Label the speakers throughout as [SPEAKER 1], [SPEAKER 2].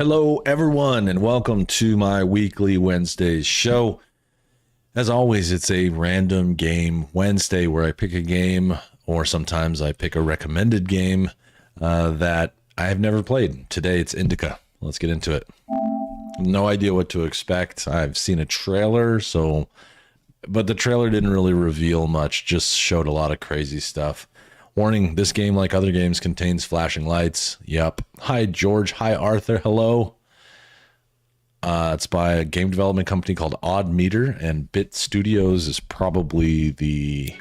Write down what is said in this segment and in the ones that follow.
[SPEAKER 1] Hello, everyone, and welcome to my weekly Wednesdays show. As always, it's a random game Wednesday where I pick a game, or sometimes I pick a recommended game that I have never played. Today, it's Indika. Let's get into it. No idea what to expect. I've seen a trailer, but the trailer didn't really reveal much, just showed a lot of crazy stuff. Warning, this game, like other games, contains flashing lights. Yep. Hi, George. Hi, Arthur. Hello. It's by a game development company called Odd Meter, and Bit Studios is probably the...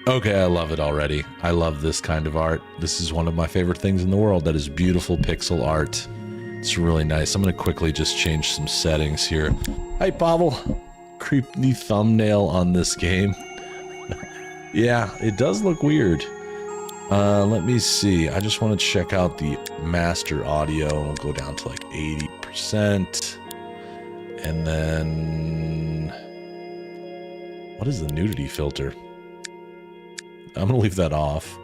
[SPEAKER 1] Okay, I love it already. I love this kind of art. This is one of my favorite things in the world. That is beautiful pixel art. It's really nice. I'm going to quickly just change some settings here. Hi, Pavel. Creepy thumbnail on this game. Yeah, it does look weird. Let me see. I just want to check out the master audio. I'll go down to like 80%. And then... What is the nudity filter? I'm going to leave that off.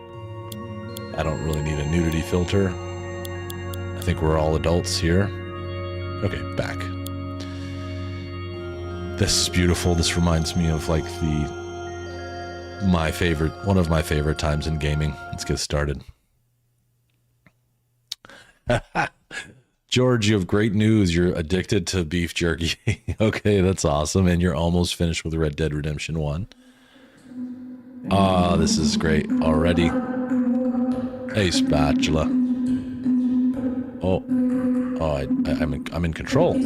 [SPEAKER 1] I don't really need a nudity filter. I think we're all adults here. Okay, back. This is beautiful. This reminds me of like one of my favorite times in gaming. Let's get started. George, you have great news. You're addicted to beef jerky. Okay, that's awesome. And you're almost finished with Red Dead Redemption 1. Ah, this is great already. Hey, spatula. Oh, I'm in control.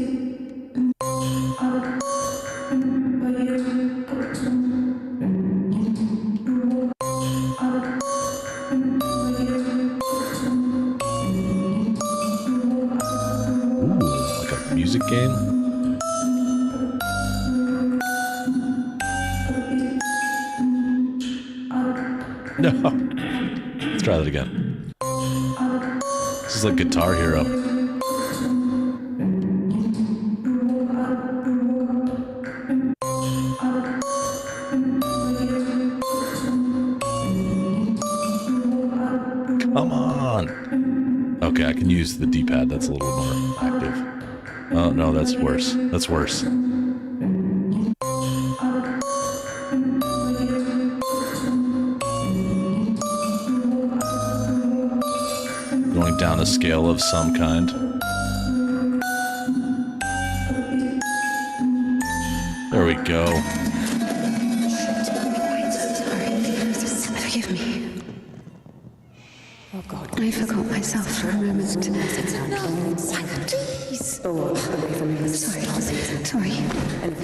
[SPEAKER 1] Music game. No. Let's try that again. This is like Guitar Hero. Come on. Okay, I can use the D-pad. That's a little more active. Oh, no, that's worse. That's worse. Going down a scale of some kind. There we go.
[SPEAKER 2] Forgive me. Oh God, I forgot myself for a moment. No, please. Away from me.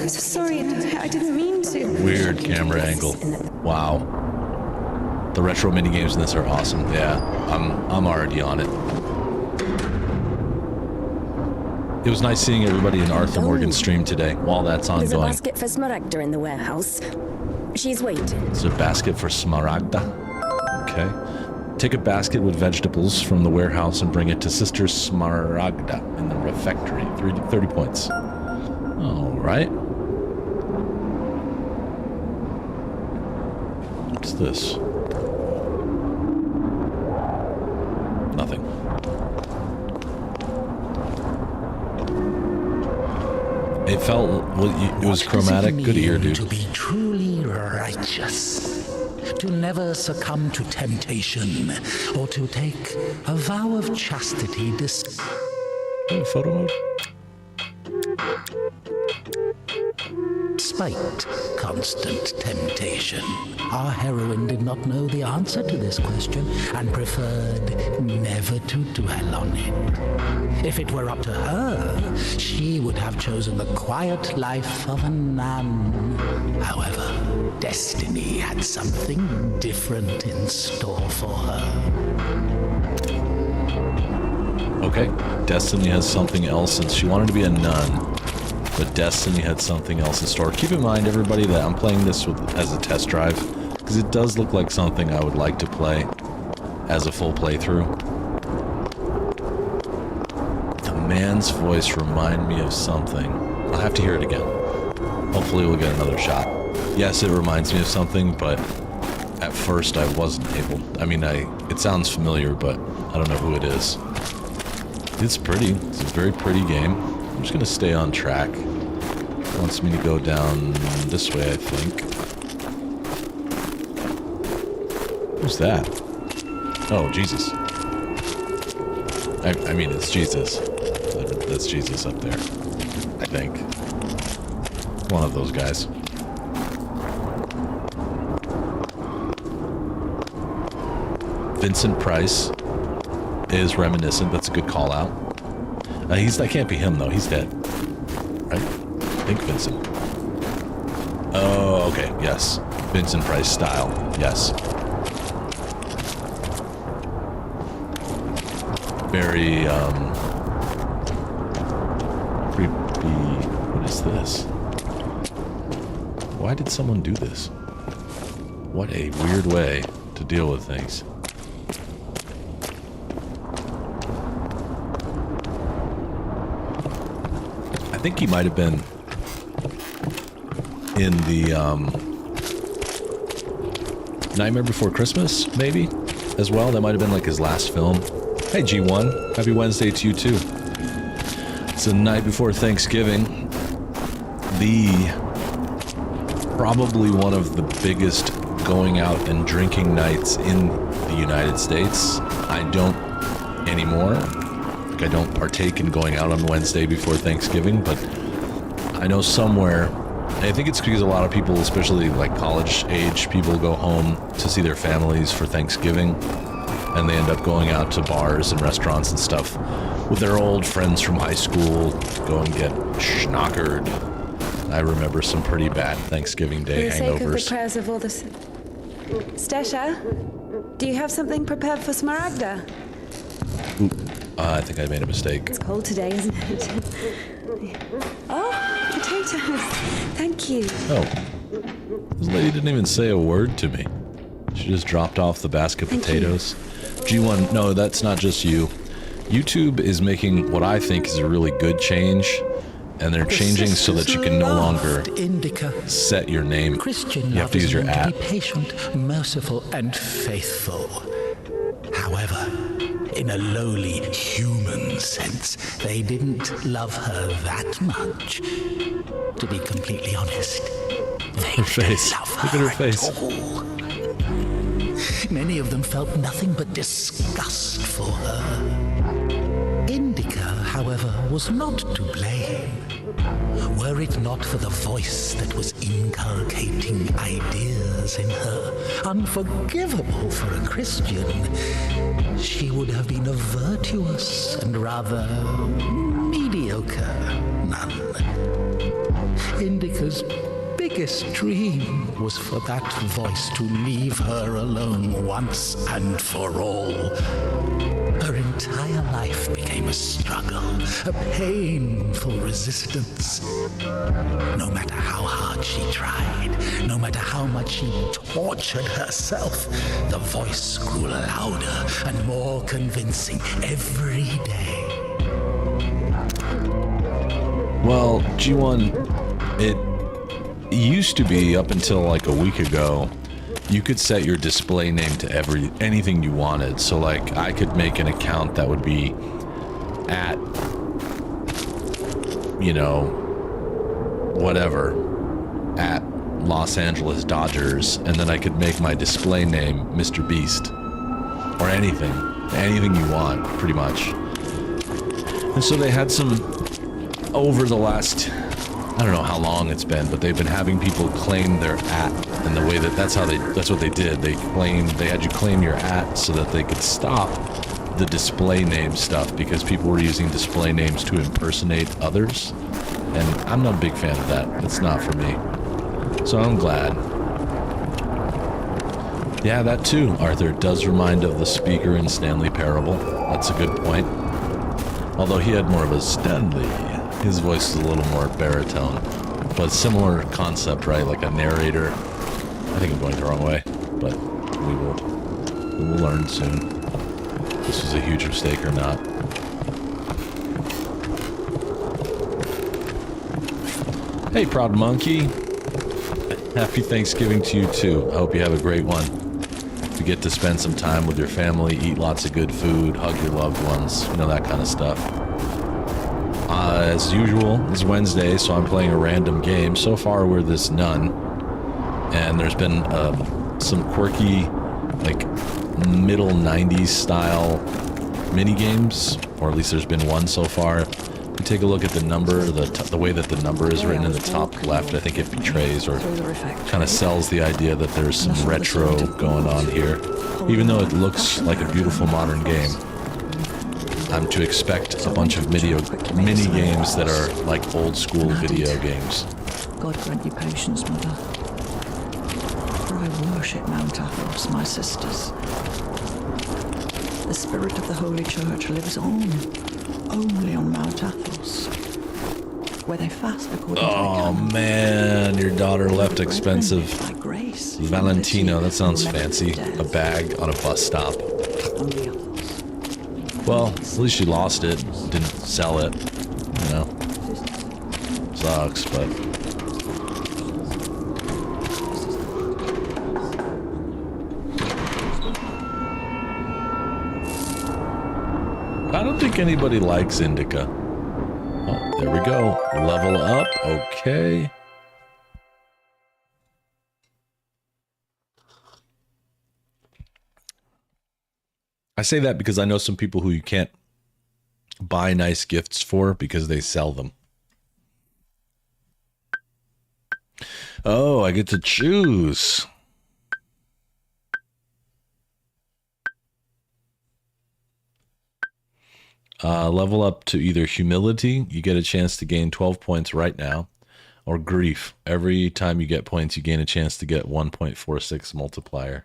[SPEAKER 2] Sorry. I didn't mean to.
[SPEAKER 1] Weird camera angle. Wow. The retro minigames in this are awesome. Yeah, I'm already on it. It was nice seeing everybody in Arthur Morgan's stream today while that's ongoing.
[SPEAKER 3] There's a basket for Smaragda in the warehouse. She's waiting.
[SPEAKER 1] It's a basket for Smaragda. Okay. Take a basket with vegetables from the warehouse and bring it to Sister Smaragda in the refectory. 30 points. All right. What's this? Nothing. It felt, it was chromatic. Good ear, dude.
[SPEAKER 4] To be truly righteous. To never succumb to temptation, or to take a vow of chastity
[SPEAKER 1] Photo mode?
[SPEAKER 4] despite constant temptation. Our heroine did not know the answer to this question and preferred never to dwell on it. If it were up to her, she would have chosen the quiet life of a nun. However, destiny had something different in store for her.
[SPEAKER 1] Okay, Destiny has something else since she wanted to be a nun. But Destiny had something else in store. Keep in mind, everybody, that I'm playing this as a test drive, because it does look like something I would like to play as a full playthrough. The man's voice reminded me of something. I'll have to hear it again. Hopefully we'll get another shot. Yes, it reminds me of something, but at first I wasn't able... I mean, it sounds familiar, but I don't know who it is. It's pretty. It's a very pretty game. I'm just gonna stay on track. It wants me to go down this way, I think. Who's that? Oh, Jesus. I mean, it's Jesus. That's Jesus up there. I think. One of those guys. Vincent Price is reminiscent. That's a good call out. That can't be him though. He's dead. Right? I think Vincent. Oh, okay. Yes. Vincent Price style. Yes. Very, creepy. What is this? Why did someone do this? What a weird way to deal with things. I think he might have been in the Nightmare Before Christmas, maybe, as well. That might have been like his last film. Hey G1, happy Wednesday to you too. It's the night before Thanksgiving. Probably one of the biggest going out and drinking nights in the United States. I don't anymore. Like, I don't partake in going out on Wednesday before Thanksgiving, but I know somewhere, and I think it's because a lot of people, especially like college age people, go home to see their families for Thanksgiving, and they end up going out to bars and restaurants and stuff with their old friends from high school, go and get schnockered. I remember some pretty bad Thanksgiving Day
[SPEAKER 2] For the sake of the
[SPEAKER 1] hangovers.
[SPEAKER 2] prayers of all the... Stasha, do you have something prepared for Smaragda?
[SPEAKER 1] I think I made a mistake.
[SPEAKER 2] It's cold today, isn't it? Oh, potatoes. Thank you.
[SPEAKER 1] Oh, this lady didn't even say a word to me. She just dropped off the basket of
[SPEAKER 2] Thank
[SPEAKER 1] potatoes. G1, no, that's not just you. YouTube is making what I think is a really good change, and they're changing so that you can no longer
[SPEAKER 4] Indika.
[SPEAKER 1] set your name.
[SPEAKER 4] Christian
[SPEAKER 1] You have to use your
[SPEAKER 4] love is
[SPEAKER 1] at.
[SPEAKER 4] meant to be patient, merciful, and faithful. However, in a lowly human sense, they didn't love her that much. To be completely honest, they
[SPEAKER 1] Her face.
[SPEAKER 4] didn't love
[SPEAKER 1] Look at her
[SPEAKER 4] her
[SPEAKER 1] face.
[SPEAKER 4] at all. Many of them felt nothing but disgust for her. Indika, however, was not to blame. Were it not for the voice that was inculcating ideas in her, unforgivable for a Christian, she would have been a virtuous and rather mediocre nun. Indika's biggest dream was for that voice to leave her alone once and for all. Her entire life became a struggle, a painful resistance. No matter how hard she tried, no matter how much she tortured herself, the voice grew louder and more convincing every day.
[SPEAKER 1] Well, G1, it used to be up until like a week ago, you could set your display name to anything you wanted. So like I could make an account that would be at, you know, whatever, at Los Angeles Dodgers, and then I could make my display name Mr. Beast or anything you want, pretty much. And so they had some, over the last, I don't know how long it's been, but they've been having people claim their at, and the way that's what they did. They had you claim your at so that they could stop the display name stuff, because people were using display names to impersonate others, and I'm not a big fan of that. It's not for me. So I'm glad. Yeah, that too, Arthur, does remind of the speaker in Stanley Parable. That's a good point. Although he had more of a Stanley. His voice is a little more baritone, but similar concept, right? Like a narrator. I think I'm going the wrong way, but we will learn soon. If this was a huge mistake or not. Hey, Proud Monkey. Happy Thanksgiving to you too. I hope you have a great one. You get to spend some time with your family, eat lots of good food, hug your loved ones, you know, that kind of stuff. as usual, it's Wednesday, so I'm playing a random game. So far, we're this nun, and there's been some quirky, like, middle 90s style mini games, or at least there's been one so far. If you take a look at the number, the way that the number is written in the top left, I think it betrays or kind of sells the idea that there's some retro going on here. Even though it looks like a beautiful modern game, I'm to expect a bunch of mini games that are like old school video games.
[SPEAKER 5] God grant you patience, Mother. For I worship Mount Athos, my sisters. The spirit of the Holy Church lives on, only on Mount Athos, where they fast according to the canon.
[SPEAKER 1] Man, your daughter left expensive
[SPEAKER 5] By grace,
[SPEAKER 1] Valentino. That sounds fancy. A bag on a bus stop.
[SPEAKER 5] on the others.
[SPEAKER 1] Well, at least she lost it. Didn't sell it. You know. Sucks, but... I don't think anybody likes Indika. Oh, there we go. Level up. Okay. I say that because I know some people who you can't buy nice gifts for because they sell them. Oh, I get to choose. Level up to either humility, you get a chance to gain 12 points right now, or grief. Every time you get points, you gain a chance to get 1.46 multiplier.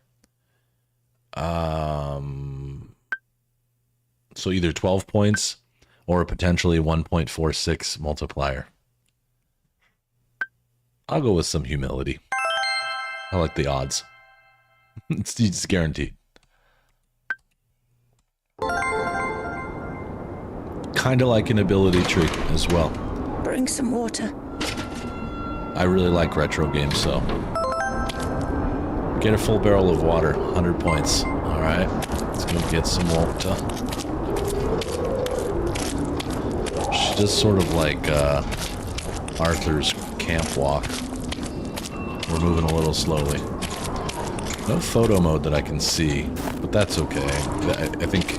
[SPEAKER 1] So either 12 points or potentially 1.46 multiplier. I'll go with some humility. I like the odds. It's guaranteed. Kind of like an ability tree as well.
[SPEAKER 3] Bring some water.
[SPEAKER 1] I really like retro games, so. Get a full barrel of water, 100 points. Alright, let's go get some water. She does sort of like Arthur's camp walk. We're moving a little slowly. No photo mode that I can see, but that's okay. I think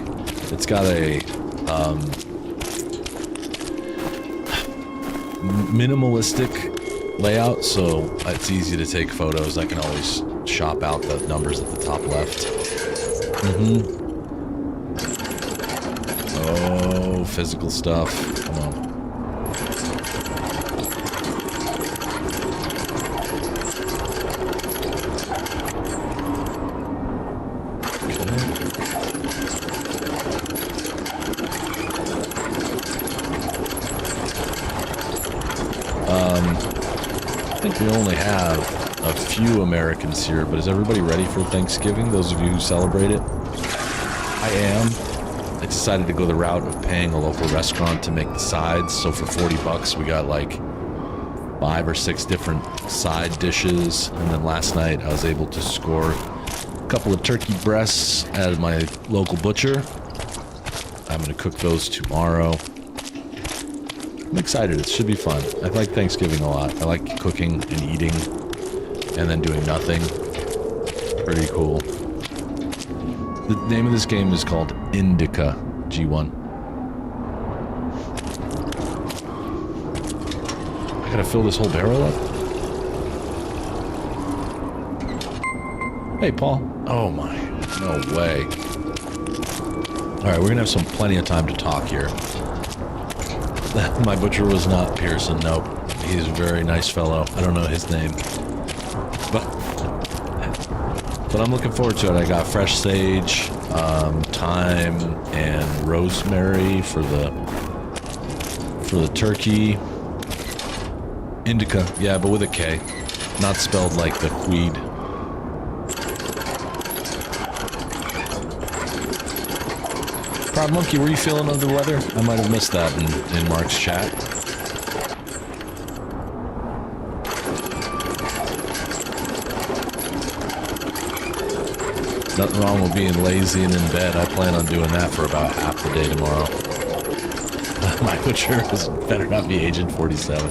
[SPEAKER 1] it's got a minimalistic layout, so it's easy to take photos. I can always shop out the numbers at the top left. Oh, physical stuff. Come on. I think we only have a few Americans here, but is everybody ready for Thanksgiving? Those of you who celebrate it? I am. I decided to go the route of paying a local restaurant to make the sides, so for 40 bucks we got like 5 or 6 different side dishes, and then last night I was able to score a couple of turkey breasts at my local butcher. I'm going to cook those tomorrow. I'm excited. It should be fun. I like Thanksgiving a lot. I like cooking and eating and then doing nothing. Pretty cool. The name of this game is called Indika G1. I gotta fill this whole barrel up? Hey, Paul. Oh my. No way. Alright, we're gonna have plenty of time to talk here. My butcher was not Pearson, nope. He's a very nice fellow. I don't know his name. But I'm looking forward to it. I got fresh sage, thyme, and rosemary for the turkey. Indica, yeah, but with a K. Not spelled like the weed. Proud Monkey, were you feeling under the weather? I might have missed that in Mark's chat. Nothing wrong with being lazy and in bed. I plan on doing that for about half the day tomorrow. My butcher better not be Agent 47.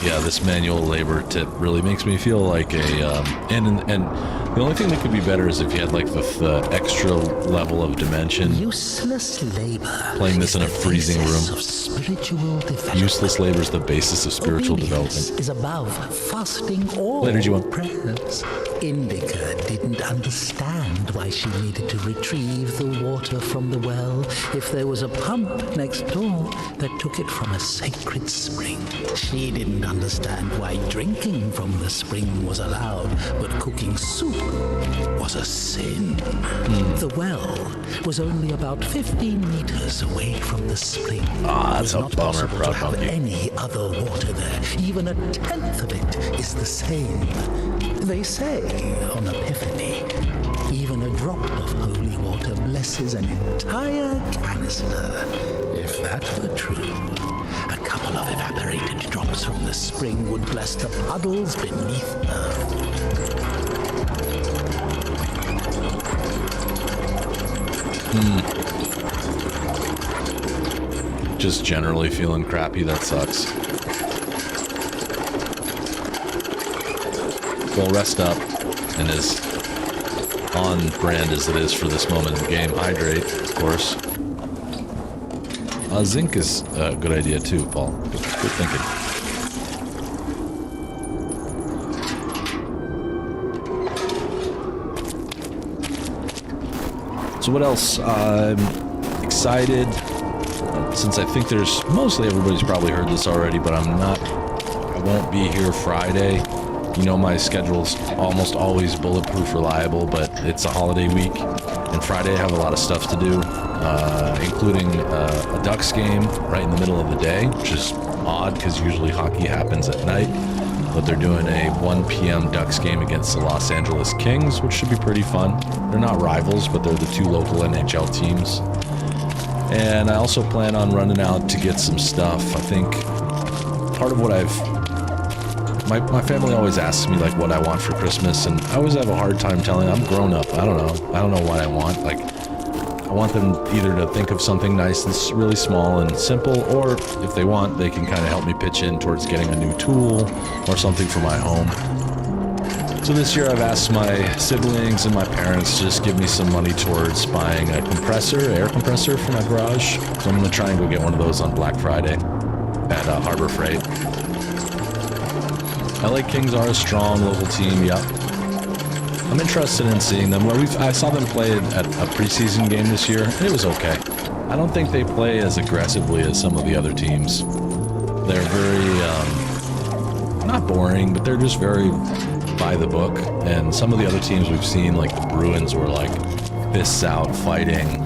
[SPEAKER 1] Yeah, this manual labor tip really makes me feel like a, and the only thing that could be better is if you had like the extra level of dimension.
[SPEAKER 4] Useless labor.
[SPEAKER 1] Playing this in a freezing room.
[SPEAKER 4] Of spiritual development.
[SPEAKER 1] Useless labor is the basis of spiritual
[SPEAKER 4] Obedience
[SPEAKER 1] development.
[SPEAKER 4] is above fasting or
[SPEAKER 1] Later, G1.
[SPEAKER 4] prayers. Indika didn't understand why she needed to retrieve the water from the well if there was a pump next door that took it from a sacred spring. She didn't understand why drinking from the spring was allowed, but cooking soup was a sin. The well was only about 15 meters away from the spring.
[SPEAKER 1] Ah, that's
[SPEAKER 4] It
[SPEAKER 1] a
[SPEAKER 4] was not
[SPEAKER 1] bummer,
[SPEAKER 4] possible to
[SPEAKER 1] Proud
[SPEAKER 4] have
[SPEAKER 1] Monkey.
[SPEAKER 4] any other water there. Even a tenth of it is the same. They say on Epiphany, even a drop of holy water blesses an entire canister. If that were true, a couple of evaporated drops from the spring would bless the puddles beneath her.
[SPEAKER 1] Just generally feeling crappy, that sucks. Well, rest up, and as on brand as it is for this moment in the game, hydrate, of course. Zinc is a good idea too, Paul. Good thinking. So what else? I'm excited, since I think there's, mostly everybody's probably heard this already, but I won't be here Friday. You know, my schedule's almost always bulletproof reliable, but it's a holiday week, and Friday I have a lot of stuff to do, including a Ducks game right in the middle of the day, which is odd because usually hockey happens at night, but they're doing a 1 p.m. Ducks game against the Los Angeles Kings, which should be pretty fun. They're not rivals, but they're the two local NHL teams. And I also plan on running out to get some stuff. I think part of what my family always asks me like what I want for Christmas, and I always have a hard time telling. I'm grown up. I don't know what I want. Like, I want them either to think of something nice that's really small and simple, or if they want, they can kind of help me pitch in towards getting a new tool or something for my home. So this year I've asked my siblings and my parents to just give me some money towards buying a air compressor for my garage. So I'm going to try and go get one of those on Black Friday at Harbor Freight. LA Kings are a strong local team, yep. I'm interested in seeing them. I saw them play at a preseason game this year, and it was okay. I don't think they play as aggressively as some of the other teams. They're very, not boring, but they're just very by the book. And some of the other teams we've seen, like the Bruins, were like fists out fighting.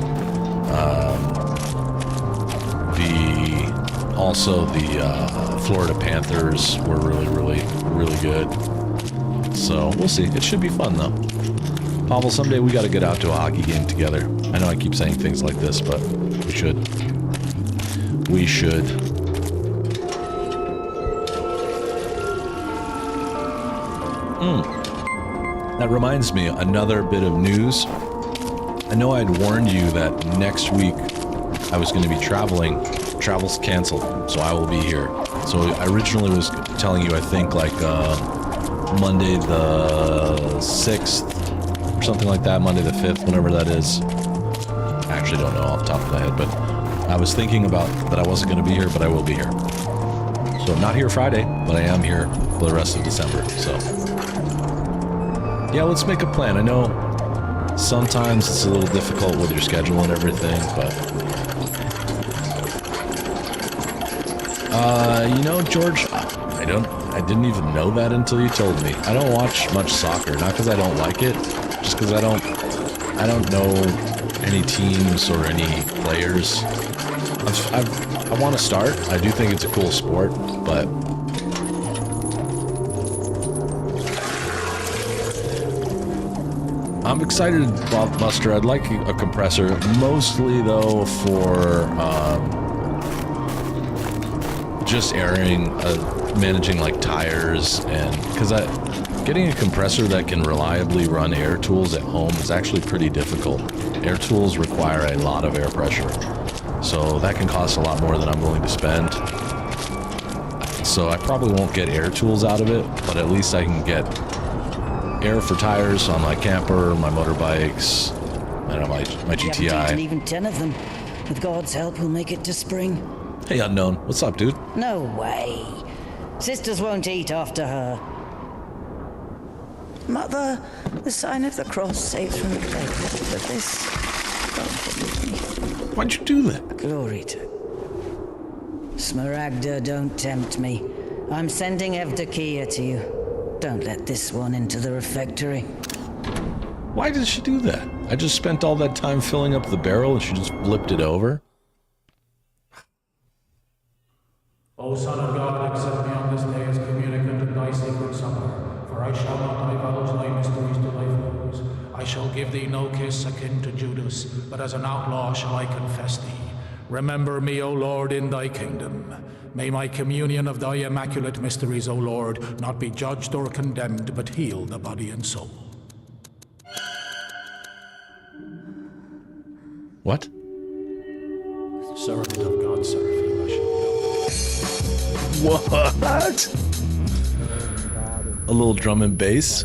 [SPEAKER 1] The Florida Panthers were really good. So we'll see. It should be fun though. Pavel, someday we got to get out to a hockey game together. I know I keep saying things like this, but we should. We should. That reminds me, another bit of news. I know I'd warned you that next week I was going to be traveling. Travel's canceled, so I will be here. So I originally was telling you, I think, like Monday the 6th, or something like that, Monday the 5th, whenever that is. I actually don't know off the top of my head, but I was thinking about that I wasn't going to be here, but I will be here. So I'm not here Friday, but I am here for the rest of December, so. Yeah, let's make a plan. I know sometimes it's a little difficult with your schedule and everything, but... you know, George, I didn't even know that until you told me. I don't watch much soccer, not because I don't like it, just because I don't know any teams or any players. I want to start. I do think it's a cool sport, but I'm excited, Buster. I'd like a compressor, mostly though for just airing managing like tires, and because getting a compressor that can reliably run air tools at home is actually pretty difficult. Air tools require a lot of air pressure, so that can cost a lot more than I'm willing to spend. So I probably won't get air tools out of it, but at least I can get air for tires on my camper, my motorbikes, and on my GTI.
[SPEAKER 6] You haven't eaten even 10 of them. With God's help, we'll make it to spring.
[SPEAKER 1] Hey, Unknown. What's up, dude?
[SPEAKER 6] No way. Sisters won't eat after her.
[SPEAKER 5] Mother, the sign of the cross saves from the plague, but this... God forgive me.
[SPEAKER 1] Why'd you do that?
[SPEAKER 6] Glory to... Smaragda, don't tempt me. I'm sending Evdokia to you. Don't let this one into the refectory.
[SPEAKER 1] Why did she do that? I just spent all that time filling up the barrel and she just flipped it over?
[SPEAKER 7] O Son of God, accept me on this day as communicant of thy sacred supper, for I shall not divulge thy mysteries to thy foes. I shall give thee no kiss akin to Judas, but as an outlaw shall I confess thee. Remember me, O Lord, in thy kingdom. May my communion of thy immaculate mysteries, O Lord, not be judged or condemned, but heal the body and soul.
[SPEAKER 1] What?
[SPEAKER 7] Servant of God, Seraphim, I shall build.
[SPEAKER 1] What? A little drum and bass?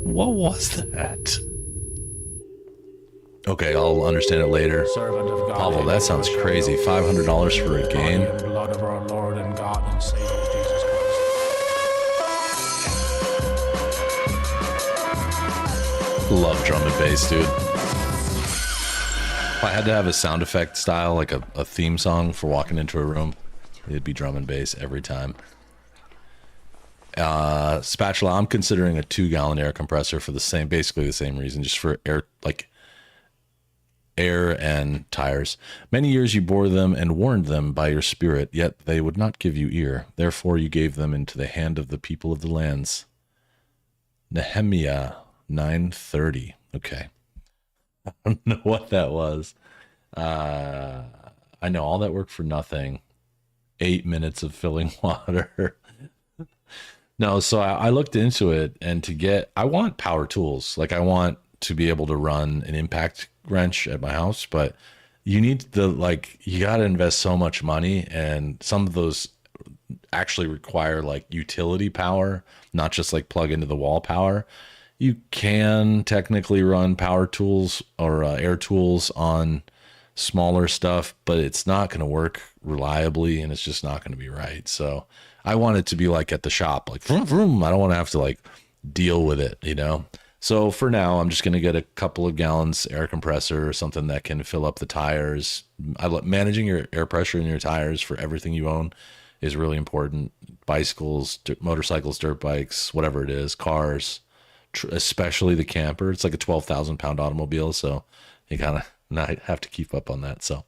[SPEAKER 1] What was that? Okay, I'll understand it later.
[SPEAKER 7] Servant of God,
[SPEAKER 1] Pavel, that sounds crazy. $500 for a game?
[SPEAKER 7] Body and blood of our Lord and God and Savior Jesus Christ.
[SPEAKER 1] Love drum and bass, dude. If I had to have a sound effect style, like a theme song for walking into a room, it'd be drum and bass every time. Spatula, I'm considering a 2-gallon air compressor for basically the same reason, just for air and tires. Many years you bore them and warned them by your spirit, yet they would not give you ear. Therefore you gave them into the hand of the people of the lands. Nehemiah 9:30. Okay. I don't know what that was. I know all that work for nothing. 8 minutes of filling water. No, so I looked into it, and I want power tools. Like, I want to be able to run an impact wrench at my house, but you need you got to invest so much money, and some of those actually require like utility power, not just like plug into the wall power. You can technically run power tools or air tools on smaller stuff, but it's not going to work reliably, and it's just not going to be right. So I want it to be like at the shop, like vroom, vroom. I don't want to have to like deal with it, you know? So for now, I'm just going to get a couple of gallons air compressor or something that can fill up the tires. Managing your air pressure in your tires for everything you own is really important. Bicycles, motorcycles, dirt bikes, whatever it is, cars, especially the camper. It's like a 12,000 pound automobile. So you kind of not have to keep up on that. So,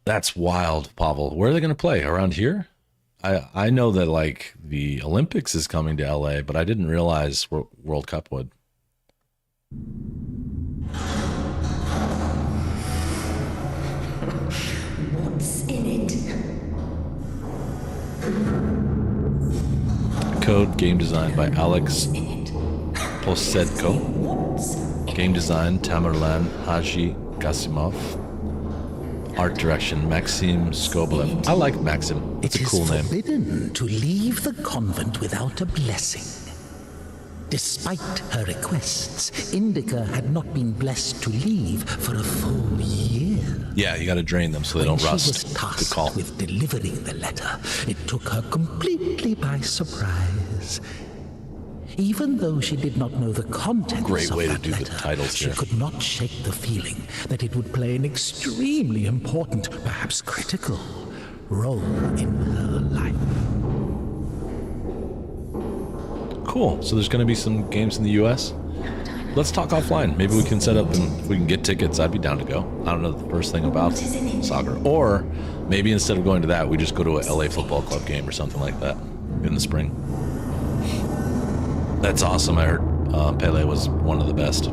[SPEAKER 1] that's wild, Pavel. Where are they going to play? Around here? I know that like the Olympics is coming to LA, but I didn't realize World Cup would.
[SPEAKER 2] What's in it?
[SPEAKER 1] Code, game design by Alex Posedko. Game design Tamerlan Haji Gasimov. Art direction Maxim Skobelev. I like Maxim. It's a cool name.
[SPEAKER 4] It is forbidden to leave the convent without a blessing. Despite her requests, Indika had not been blessed to leave for a full year.
[SPEAKER 1] Yeah, you got to drain them so they don't rust.
[SPEAKER 4] She was tasked with delivering the letter. It took her completely by surprise. Even though she did not know the contents
[SPEAKER 1] Great way
[SPEAKER 4] of
[SPEAKER 1] to
[SPEAKER 4] that
[SPEAKER 1] do the
[SPEAKER 4] letter,
[SPEAKER 1] titles
[SPEAKER 4] she
[SPEAKER 1] here.
[SPEAKER 4] could not shake the feeling that it would play an extremely important, perhaps critical, role in her life.
[SPEAKER 1] Cool. So there's going to be some games in the U.S. Let's talk offline. Maybe we can set up and if we can get tickets. I'd be down to go. I don't know the first thing about soccer. Or maybe instead of going to that, we just go to a LA Football Club game or something like that in the spring. That's awesome. I heard Pele was one of the best.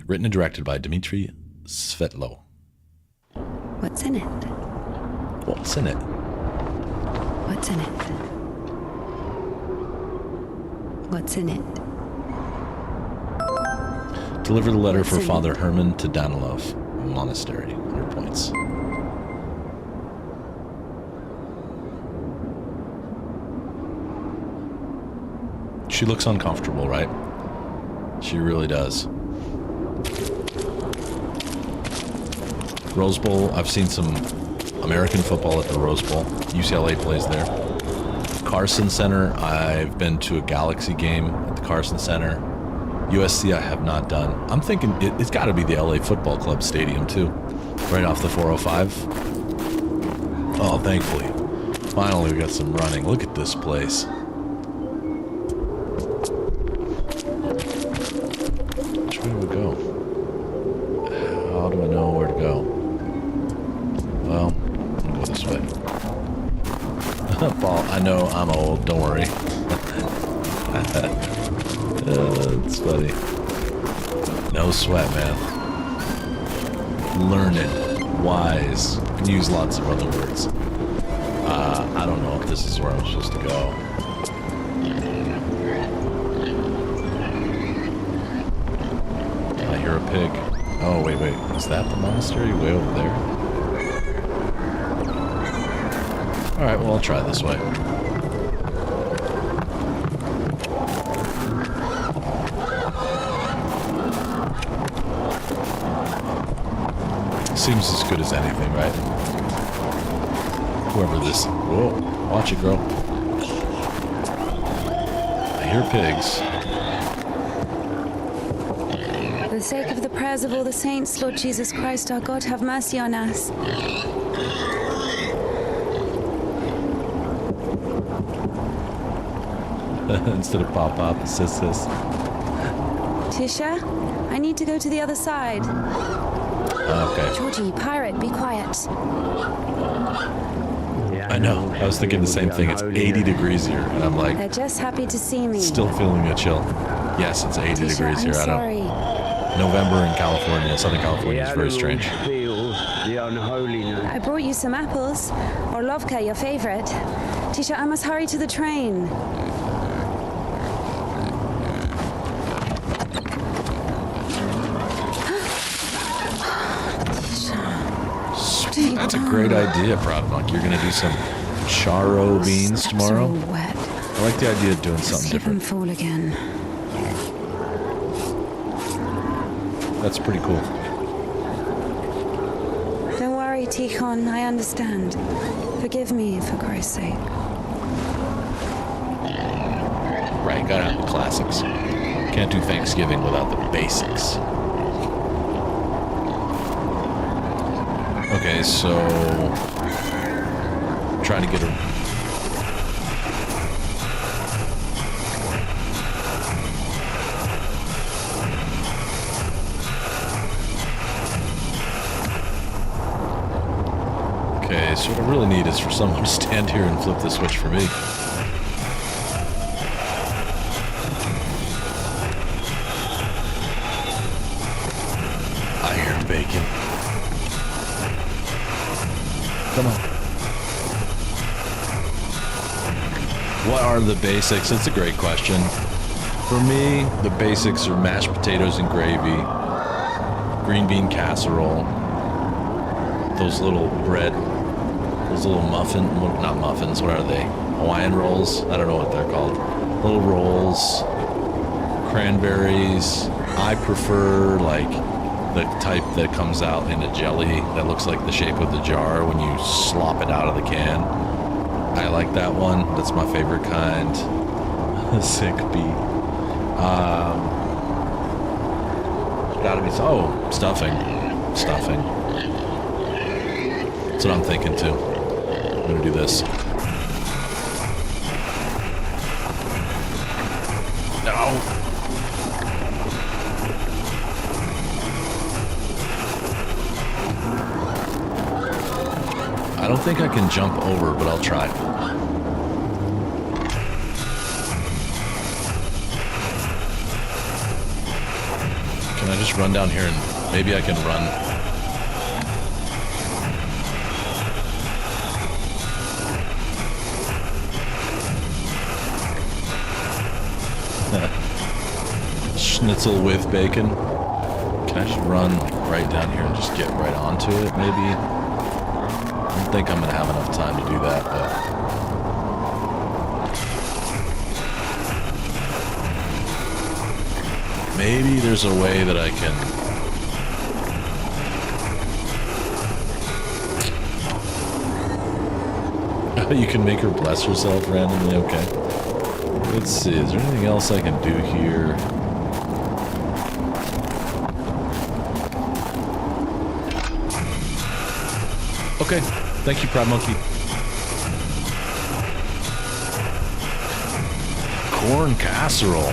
[SPEAKER 1] Written and directed by Dmitry Svetlo.
[SPEAKER 2] What's in it?
[SPEAKER 1] What's in it?
[SPEAKER 2] What's in it? What's in it?
[SPEAKER 1] Deliver the letter for
[SPEAKER 2] What's in
[SPEAKER 1] Father
[SPEAKER 2] it?
[SPEAKER 1] Herman to Danilov Monastery. 100 points. She looks uncomfortable, right? She really does. Rose Bowl. I've seen some American football at the Rose Bowl. UCLA plays there. Carson Center. I've been to a Galaxy game at the Carson Center. USC I have not done. I'm thinking it's got to be the LA Football Club Stadium too. Right off the 405. Oh, thankfully. Finally we got some running. Look at this place. Which way do we go? How do I know where to go? Well, I'm gonna go this way. Paul, I know I'm old, don't worry. It's funny. No sweat, man. Learned, wise. Can use lots of other words. I don't know if this is where I'm supposed to go. I hear a pig. Oh, wait. Is that the monastery way over there? Alright, well, I'll try this way. Seems as good as anything, right? Whoever this... Whoa, watch it grow. I hear pigs.
[SPEAKER 2] For the sake of the prayers of all the saints, Lord Jesus Christ, our God, have mercy on us.
[SPEAKER 1] Instead of pop, it says this.
[SPEAKER 2] Tisha, I need to go to the other side.
[SPEAKER 1] Okay.
[SPEAKER 2] Georgie, pirate, be quiet.
[SPEAKER 1] I know. I was thinking the same thing. It's 80 degrees here, and I'm like,
[SPEAKER 2] They're just happy to see me.
[SPEAKER 1] still feeling a chill. Yes, it's 80
[SPEAKER 2] Tisha,
[SPEAKER 1] degrees here.
[SPEAKER 2] I'm
[SPEAKER 1] I
[SPEAKER 2] sorry.
[SPEAKER 1] don't. November in California, Southern California is very strange.
[SPEAKER 2] I brought you some apples. Orlovka, your favorite. Tisha, I must hurry to the train.
[SPEAKER 1] That's a great idea, Proud Monk. You're going to do some charro beans tomorrow?
[SPEAKER 2] Wet.
[SPEAKER 1] I like the idea of doing something
[SPEAKER 2] Slip and
[SPEAKER 1] different.
[SPEAKER 2] fall again.
[SPEAKER 1] That's pretty cool.
[SPEAKER 2] Don't worry, Tikhon. I understand. Forgive me, for Christ's sake.
[SPEAKER 1] Right, gotta have the classics. Can't do Thanksgiving without the basics. Okay, so... trying to get a... Okay, so what I really need is for someone to stand here and flip the switch for me. Iron bacon. Come on. What are the basics? That's a great question. For me, the basics are mashed potatoes and gravy, green bean casserole, those little bread, those little not muffins, what are they? Hawaiian rolls? I don't know what they're called. Little rolls, cranberries. I prefer like the type that comes out in a jelly that looks like the shape of the jar when you slop it out of the can. I like that one. That's my favorite kind. Sick beat. Gotta be stuffing. That's what I'm thinking too. I'm gonna do this. No. I don't think I can jump over, but I'll try. Can I just run down here and maybe I can run? Schnitzel with bacon. Can I just run like right down here and just get right onto it, maybe? I don't think I'm gonna have enough time to do that, but... maybe there's a way that I can... you can make her bless herself randomly, okay. Let's see, is there anything else I can do here? Okay, thank you, Prime Monkey. Corn casserole.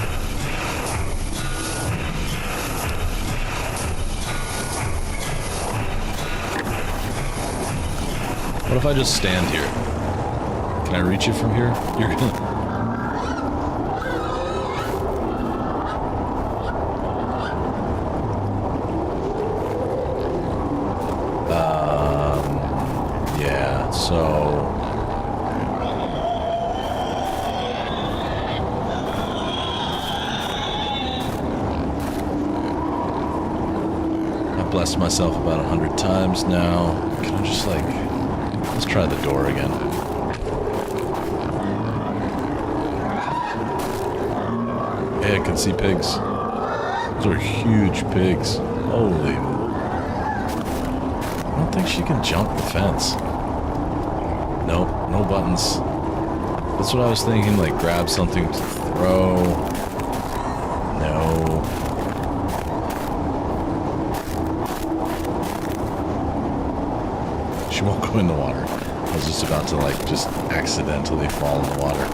[SPEAKER 1] What if I just stand here? Can I reach it from here? You're gonna... yeah, so... I've blessed myself about 100 times now. Can I just like... let's try the door again. Hey, I can see pigs. Those are huge pigs. Holy... I don't think she can jump the fence. Nope, no buttons. That's what I was thinking, like grab something to throw. No. She won't go in the water. I was just about to like just accidentally fall in the water.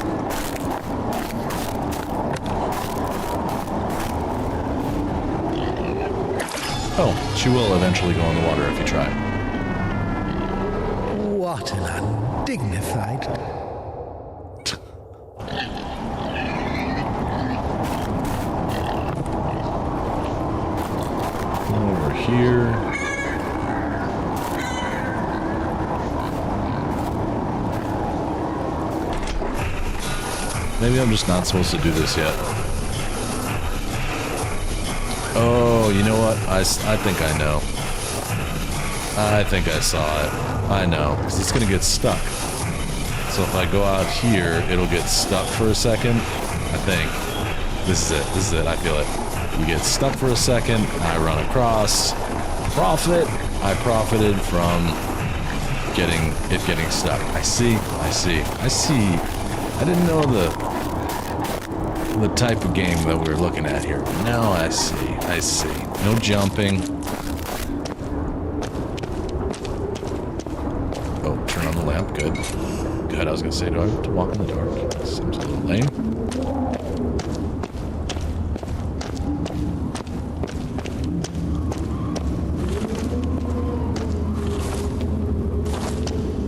[SPEAKER 1] Oh, she will eventually go in the water if you try.
[SPEAKER 4] What an undignified...
[SPEAKER 1] Over here. Maybe I'm just not supposed to do this yet. Oh, you know what? I think I know. I think I saw it. I know, because it's going to get stuck. So if I go out here, it'll get stuck for a second. I think. This is it. This is it. I feel it. You get stuck for a second. I run across. Profit. I profited from getting stuck. I see. I see. I see. I didn't know the type of game that we were looking at here. Now I see. I see. No jumping. Oh, turn on the lamp. Good. Good. I was gonna say, do I have to walk in the dark? That seems a little lame.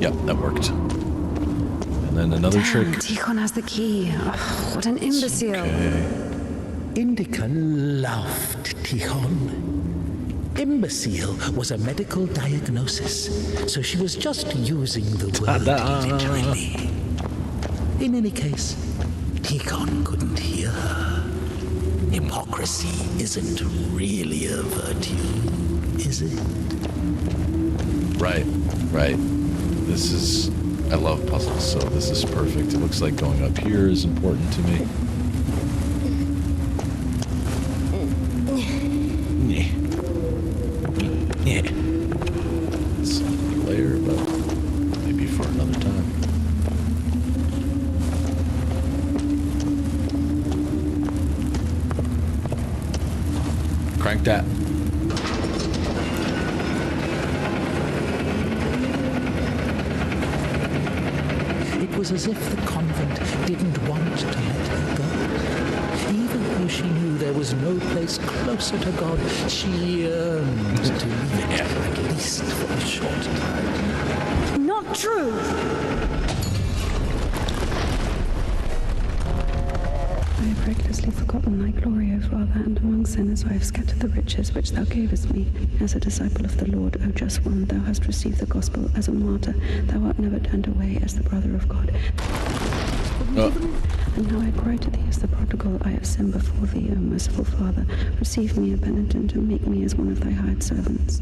[SPEAKER 1] Yep, that worked. And then another trick.
[SPEAKER 2] Tikhon has the key. Oh, what an imbecile.
[SPEAKER 1] Okay.
[SPEAKER 4] Indika loved Tikhon. Imbecile was a medical diagnosis, so she was just using the word literally. In any case, Tikhon couldn't hear her. Hypocrisy isn't really a virtue, is it?
[SPEAKER 1] Right, right. This is... I love puzzles, so this is perfect. It looks like going up here is important to me. Yeah. It's a layer, but maybe for another time. Crank that.
[SPEAKER 4] It was as if the convent didn't want to let her go. Even though she knew there was no place closer to God, she yearned to leave it, at least for a short time.
[SPEAKER 2] Not true. I have recklessly forgotten thy glory, O Father, and among sinners I have scattered the riches which thou gavest me. As a disciple of the Lord, O just one, thou hast received the gospel. As a martyr, thou art never turned away. As the brother of God. And now I cry to thee as the prodigal. I have sinned before thee, O merciful Father. Receive me, a penitent, and make me as one of thy hired servants.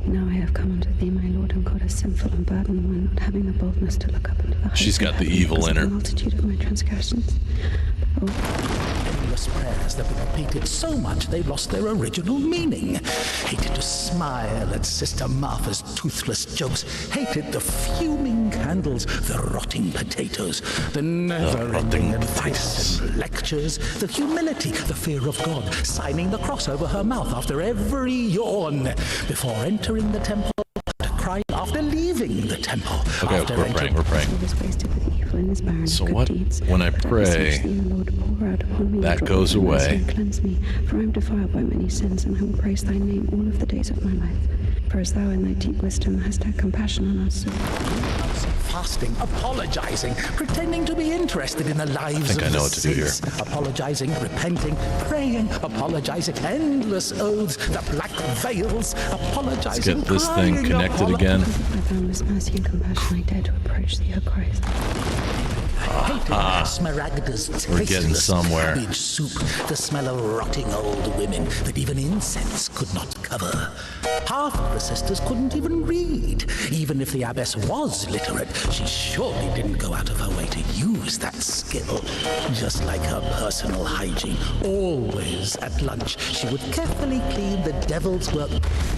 [SPEAKER 2] Now I have come unto thee, my Lord and God, as sinful and burdened one, not having the boldness to look up into the heights.
[SPEAKER 1] She's got the evil in her.
[SPEAKER 2] The multitude of my transgressions.
[SPEAKER 4] Endless prayers that were repeated so much they lost their original meaning. Hated to smile at Sister Martha's toothless jokes. Hated the fuming candles, the rotting potatoes, the never-ending advice and lectures, the humility, the fear of God, signing the cross over her mouth after every yawn, before entering the temple, crying after leaving the temple.
[SPEAKER 1] Okay, we're praying.
[SPEAKER 2] He was wasted with evil in his barren
[SPEAKER 1] So
[SPEAKER 2] good
[SPEAKER 1] what?
[SPEAKER 2] deeds.
[SPEAKER 1] When I
[SPEAKER 2] But
[SPEAKER 1] pray,
[SPEAKER 2] beseech thee, O Lord, pour out upon me
[SPEAKER 1] that
[SPEAKER 2] the drop
[SPEAKER 1] goes
[SPEAKER 2] of thy mercy
[SPEAKER 1] away.
[SPEAKER 2] and cleanse me, for I am defiled by many sins, and I will praise thy name all of the days of my life. For as thou in thy deep wisdom hast had compassion on us, so
[SPEAKER 4] Fasting, apologizing, pretending to be interested in the lives
[SPEAKER 1] I think
[SPEAKER 4] of
[SPEAKER 1] I know
[SPEAKER 4] the
[SPEAKER 1] what to do here.
[SPEAKER 4] saints. Apologizing, repenting, praying, apologizing, endless oaths, the black veils, apologizing.
[SPEAKER 1] Let's get this
[SPEAKER 4] crying,
[SPEAKER 1] thing connected again.
[SPEAKER 2] because of thy boundless mercy and compassion, I dare to approach thee, O Christ.
[SPEAKER 4] Hated Smaragda's
[SPEAKER 1] We're getting
[SPEAKER 4] tasteless
[SPEAKER 1] somewhere.
[SPEAKER 4] cabbage soup, the smell of rotting old women that even incense could not cover. Half of the sisters couldn't even read. Even if the abbess was literate, she surely didn't go out of her way to use that skill. Just like her personal hygiene, always at lunch, she would carefully clean the devil's work.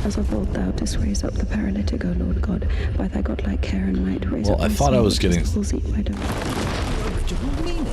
[SPEAKER 2] As of old thou didst raise up the paralytic, O Lord God, by thy godlike care and might raise
[SPEAKER 1] Well,
[SPEAKER 2] up
[SPEAKER 1] I
[SPEAKER 2] my
[SPEAKER 1] thought I
[SPEAKER 2] soul,
[SPEAKER 1] was
[SPEAKER 2] which
[SPEAKER 1] getting-
[SPEAKER 2] is palsied by
[SPEAKER 4] Original meaning.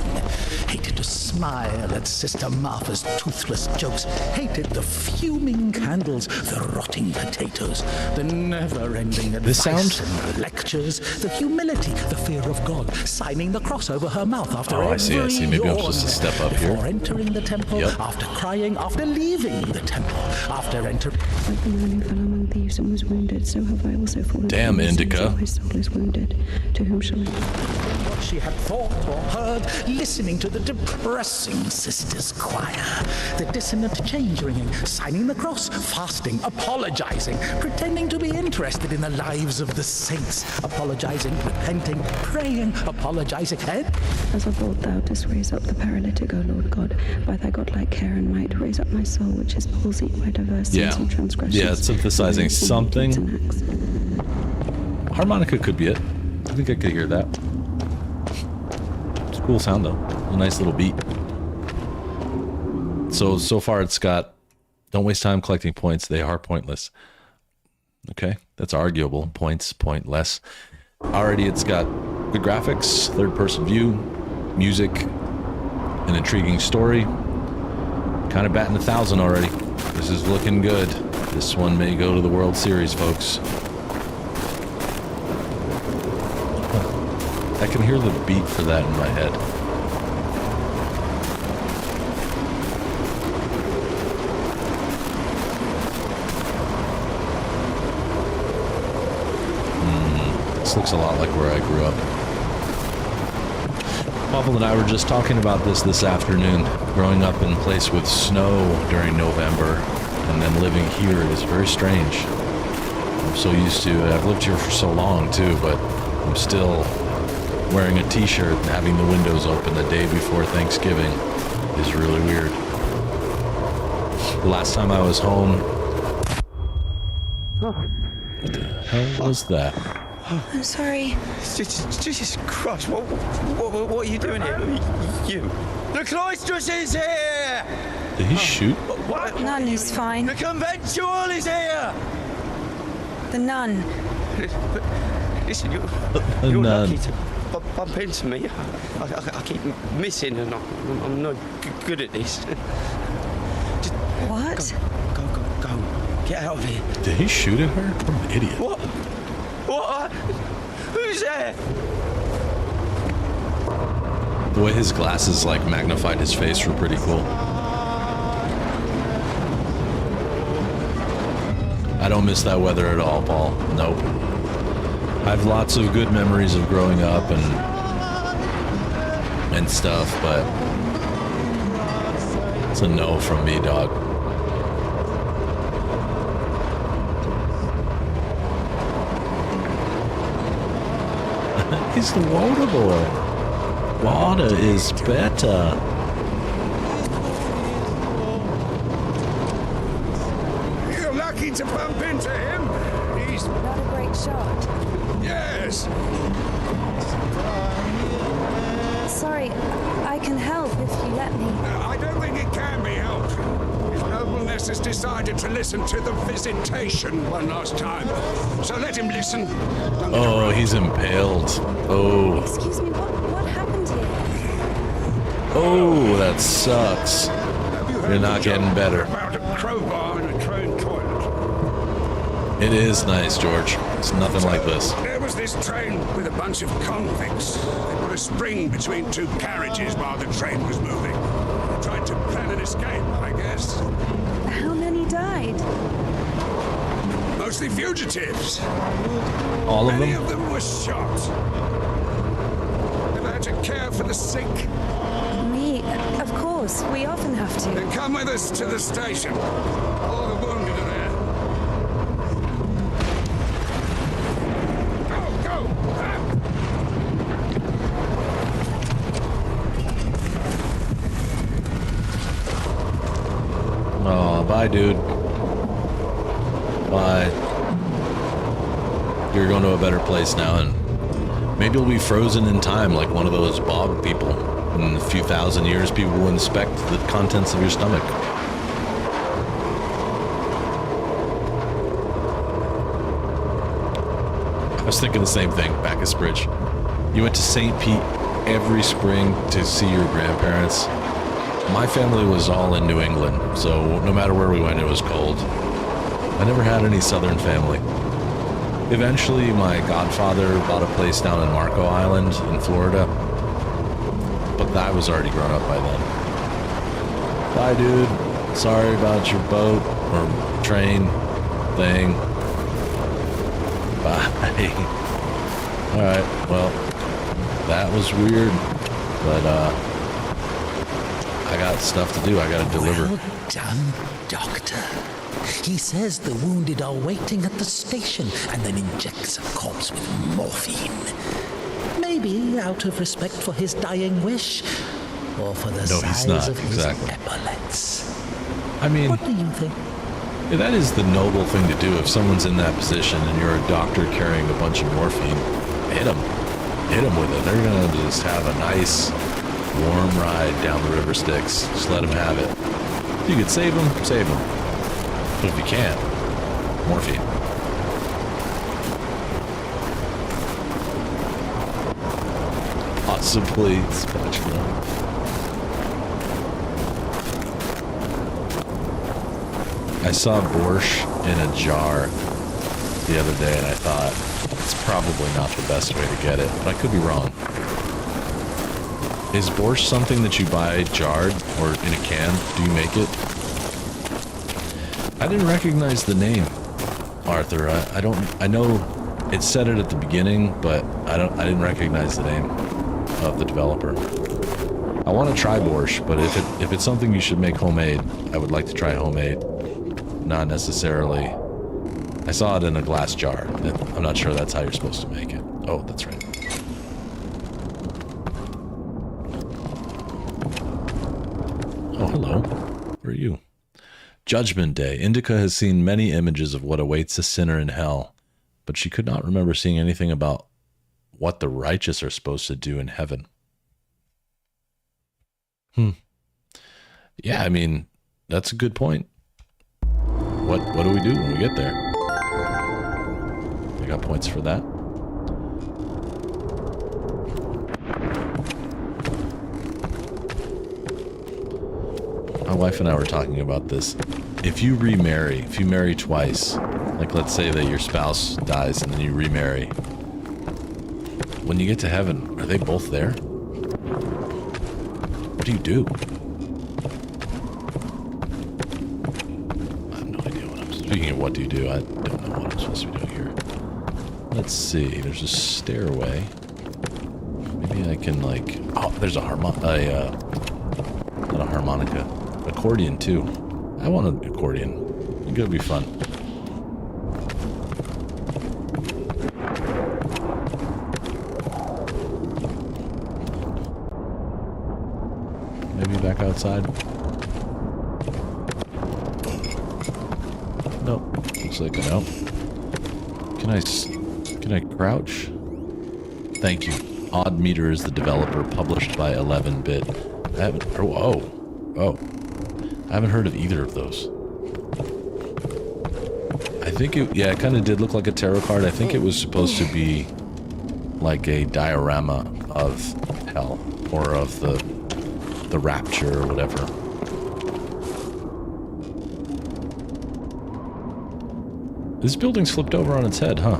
[SPEAKER 4] Hated to smile at Sister Martha's toothless jokes. Hated the fuming candles, the rotting potatoes, the never-ending advice
[SPEAKER 1] sound?
[SPEAKER 4] and lectures, the humility, the fear of God, signing the cross over her mouth after
[SPEAKER 1] Oh,
[SPEAKER 4] every
[SPEAKER 1] I see. Maybe I'm supposed to
[SPEAKER 4] yawn,
[SPEAKER 1] step up here.
[SPEAKER 4] before entering the temple,
[SPEAKER 1] Yep.
[SPEAKER 4] after crying, after leaving the temple, after entering.
[SPEAKER 2] Like the man who fell among thieves and was wounded, so have I also fallen.
[SPEAKER 1] Damn,
[SPEAKER 2] from my sins,
[SPEAKER 1] Indika.
[SPEAKER 2] and my soul is wounded. To whom shall I go?
[SPEAKER 4] What she had thought or heard, listening to the depressing sisters' choir, the dissonant change ringing, signing the cross, fasting, apologizing, pretending to be interested in the lives of the saints, apologizing, repenting, praying, apologizing, and
[SPEAKER 2] As of old thou didst raise up the paralytic, O Lord God, by thy godlike care and might raise up my soul, which is palsied by diverse
[SPEAKER 1] Yeah.
[SPEAKER 2] sins and transgressions.
[SPEAKER 1] Yeah, it's synthesizing
[SPEAKER 2] By sin,
[SPEAKER 1] something.
[SPEAKER 2] deeds, and acts.
[SPEAKER 1] Harmonica could be it. I think I could hear that. It's a cool sound though. A nice little beat. So far it's got, don't waste time collecting points. They are pointless. Okay, that's arguable. Points, pointless. Already it's got good graphics, third-person view, music, an intriguing story. Kind of batting 1,000 already. This is looking good. This one may go to the World Series, folks. I can hear the beat for that in my head. This looks a lot like where I grew up. Pavel and I were just talking about this afternoon. Growing up in a place with snow during November and then living here is very strange. I'm so used to it. I've lived here for so long too, but I'm still wearing a t-shirt and having the windows open the day before Thanksgiving is really weird. The last time I was home... What the hell was that?
[SPEAKER 2] I'm sorry.
[SPEAKER 8] Jesus Christ, what are you doing here? You. The cloistress is here!
[SPEAKER 1] Did he shoot?
[SPEAKER 8] What?
[SPEAKER 2] Nun is fine.
[SPEAKER 8] The conventual is here!
[SPEAKER 2] The nun.
[SPEAKER 8] Listen, you're
[SPEAKER 1] nun.
[SPEAKER 8] lucky to bump into me. I keep missing and I'm not good at this. Just
[SPEAKER 2] What?
[SPEAKER 8] go. Get out of here.
[SPEAKER 1] Did he shoot at her? What an idiot.
[SPEAKER 8] What? Who's there?
[SPEAKER 1] The way his glasses like magnified his face were pretty cool. I don't miss that weather at all, Paul. Nope. I have lots of good memories of growing up and stuff, but It's a no from me, dog. He's the water boy. Water is better.
[SPEAKER 9] You're lucky to bump into him. He's
[SPEAKER 2] Not a great shot.
[SPEAKER 9] yes.
[SPEAKER 2] Sorry, I can help if you let me.
[SPEAKER 9] I don't think it can be helped. His nobleness has decided to listen to the visitation one last time. So let him listen. Don't
[SPEAKER 1] Oh, he's impaled. Oh.
[SPEAKER 2] Excuse me, what happened here?
[SPEAKER 1] Oh, that sucks.
[SPEAKER 9] Have you heard
[SPEAKER 1] You're not
[SPEAKER 9] the joke
[SPEAKER 1] getting better.
[SPEAKER 9] about a crowbar in a train toilet?
[SPEAKER 1] It is nice, George. It's nothing like this.
[SPEAKER 9] There was this train with a bunch of convicts. They put a spring between two carriages while the train was moving. They tried to plan an escape, I guess.
[SPEAKER 2] How many died?
[SPEAKER 9] Mostly fugitives.
[SPEAKER 1] All of
[SPEAKER 9] Many
[SPEAKER 1] them?
[SPEAKER 9] of them were shot. Never had to care for the sick.
[SPEAKER 2] Me, of course. We often have to.
[SPEAKER 9] Then come with us to the station. All the wounded are there. Go!
[SPEAKER 1] Oh, bye, dude. Bye. You're going to a better place now, and maybe you'll be frozen in time like one of those bog people. In a few thousand years, people will inspect the contents of your stomach. I was thinking the same thing, Bacchus Bridge. You went to St. Pete every spring to see your grandparents. My family was all in New England, so no matter where we went, it was cold. I never had any southern family. Eventually, my godfather bought a place down in Marco Island in Florida, but I was already grown up by then. Bye, dude. Sorry about your boat or train thing. Bye. Alright, well, that was weird, but, I got stuff to do. I gotta deliver.
[SPEAKER 4] Well done, Doctor. He says the wounded are waiting at the station and then injects a corpse with morphine. Maybe out of respect for his dying wish, or for the
[SPEAKER 1] No, he's
[SPEAKER 4] size
[SPEAKER 1] not,
[SPEAKER 4] of
[SPEAKER 1] exactly.
[SPEAKER 4] his epaulets.
[SPEAKER 1] I mean,
[SPEAKER 4] What do you think?
[SPEAKER 1] yeah, that is the noble thing to do. If someone's in that position and you're a doctor carrying a bunch of morphine, hit them. Hit them with it. They're gonna just have a nice, warm ride down the river Styx. Just let them have it. If you could save them, save them. But if you can't, morphine. Possibly spatula. I saw borscht in a jar the other day and I thought it's probably not the best way to get it, but I could be wrong. Is borscht something that you buy jarred or in a can? Do you make it? I didn't recognize the name, Arthur. I know it said it at the beginning, but I didn't recognize the name of the developer. I want to try borscht, but if it's something you should make homemade, I would like to try homemade. Not necessarily. I saw it in a glass jar. I'm not sure that's how you're supposed to make it. Oh, that's right. Oh, hello. Where are you? Judgment Day. Indika has seen many images of what awaits a sinner in hell, but she could not remember seeing anything about what the righteous are supposed to do in heaven. Yeah, I mean, that's a good point. What do we do when we get there? I got points for that. My wife and I were talking about this. If you remarry, if you marry twice, like let's say that your spouse dies and then you remarry, when you get to heaven, are they both there? What do you do? I have no idea what I'm... Speaking of what do you do, I don't know what I'm supposed to be doing here. Let's see, there's a stairway. Maybe I can like... Oh, there's a not a harmonica. A accordion too. I want an accordion. I think it'll be fun. Maybe back outside. Nope. Looks like a no. Can I crouch? Thank you. Odd Meter is the developer, published by 11-bit. I haven't. Oh. I haven't heard of either of those. I think it. Yeah, it kind of did look like a tarot card. I think it was supposed to be like a diorama of hell or of the rapture or whatever. This building's flipped over on its head, huh?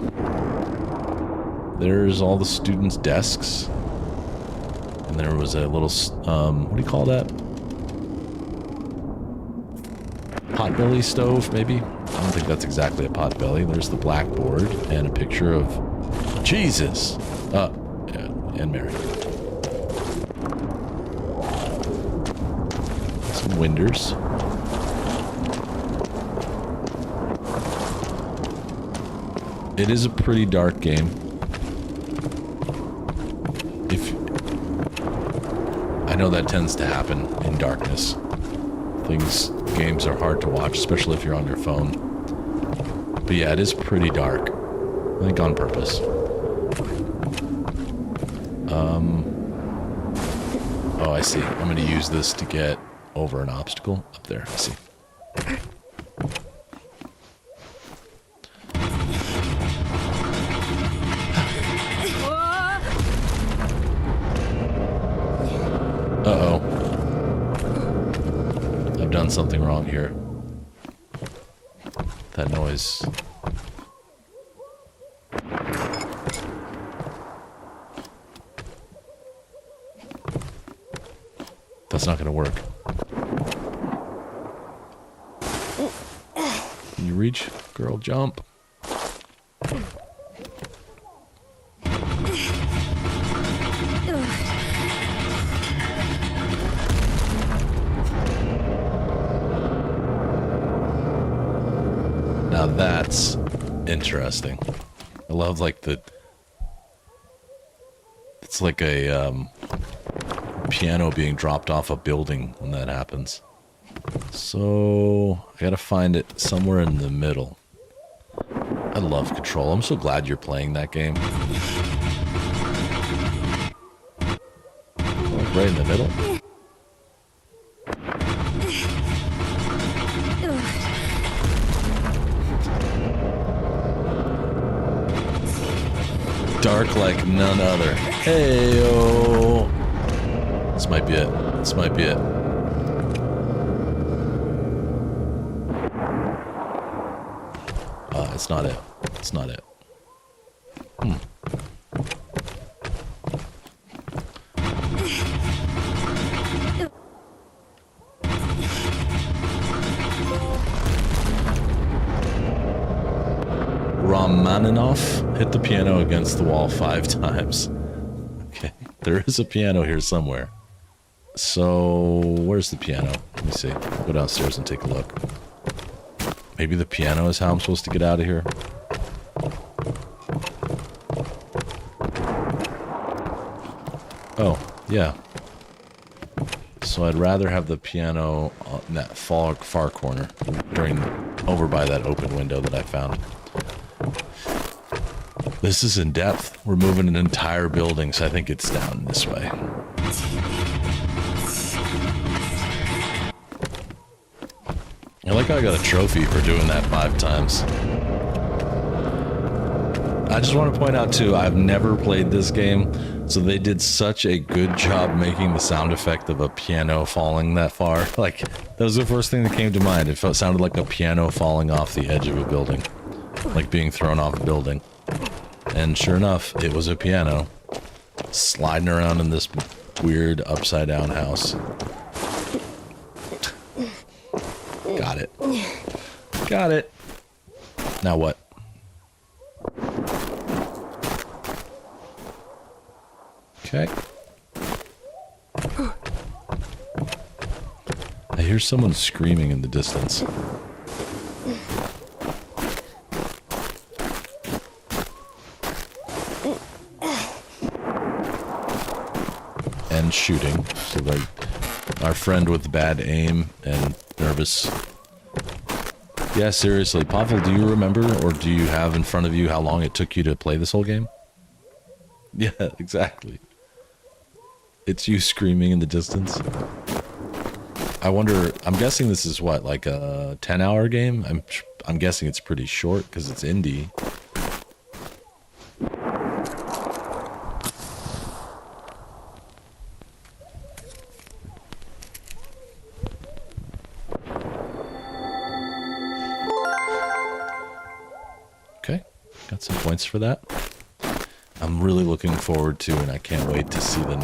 [SPEAKER 1] There's all the students' desks. And there was a little, what do you call that? Potbelly stove, maybe? I don't think that's exactly a potbelly. There's the blackboard and a picture of Jesus. Yeah, and Mary. Some windows. It is a pretty dark game. I know that tends to happen in darkness. Games are hard to watch, especially if you're on your phone. But yeah, it is pretty dark. I think on purpose. Oh, I see. I'm gonna use this to get over an obstacle up there. I see. Uh-oh. I've done something wrong here. That noise. That's not gonna work. Can you reach? Girl, jump. Now that's interesting. I love like it's like a piano being dropped off a building when that happens. So I gotta find it somewhere in the middle. I love Control. I'm so glad you're playing that game. Like right in the middle. Dark like none other. Hey-o. This might be it. This might be it. It's not it. It's not it. Rachmaninoff hit the piano against the wall 5 times. Okay, there is a piano here somewhere. So, where's the piano? Let me see. Go downstairs and take a look. Maybe the piano is how I'm supposed to get out of here. Oh, yeah. So I'd rather have the piano in that far corner, over by that open window that I found. This is in depth. We're moving an entire building, so I think it's down this way. I like how I got a trophy for doing that 5 times. I just want to point out too, I've never played this game, so they did such a good job making the sound effect of a piano falling that far. Like, that was the first thing that came to mind. It sounded like a piano falling off the edge of a building. Like being thrown off a building. And sure enough, it was a piano. Sliding around in this weird upside down house. Got it. Got it. Now what? Okay. I hear someone screaming in the distance. And shooting. So like our friend with bad aim and nervous. Yeah, seriously, Pavel, do you remember or do you have in front of you how long it took you to play this whole game? Yeah, exactly. It's you screaming in the distance. I wonder, I'm guessing this is what, like a 10-hour game? I'm guessing it's pretty short because it's indie. Okay, got some points for that. I'm really looking forward to, and I can't wait to see the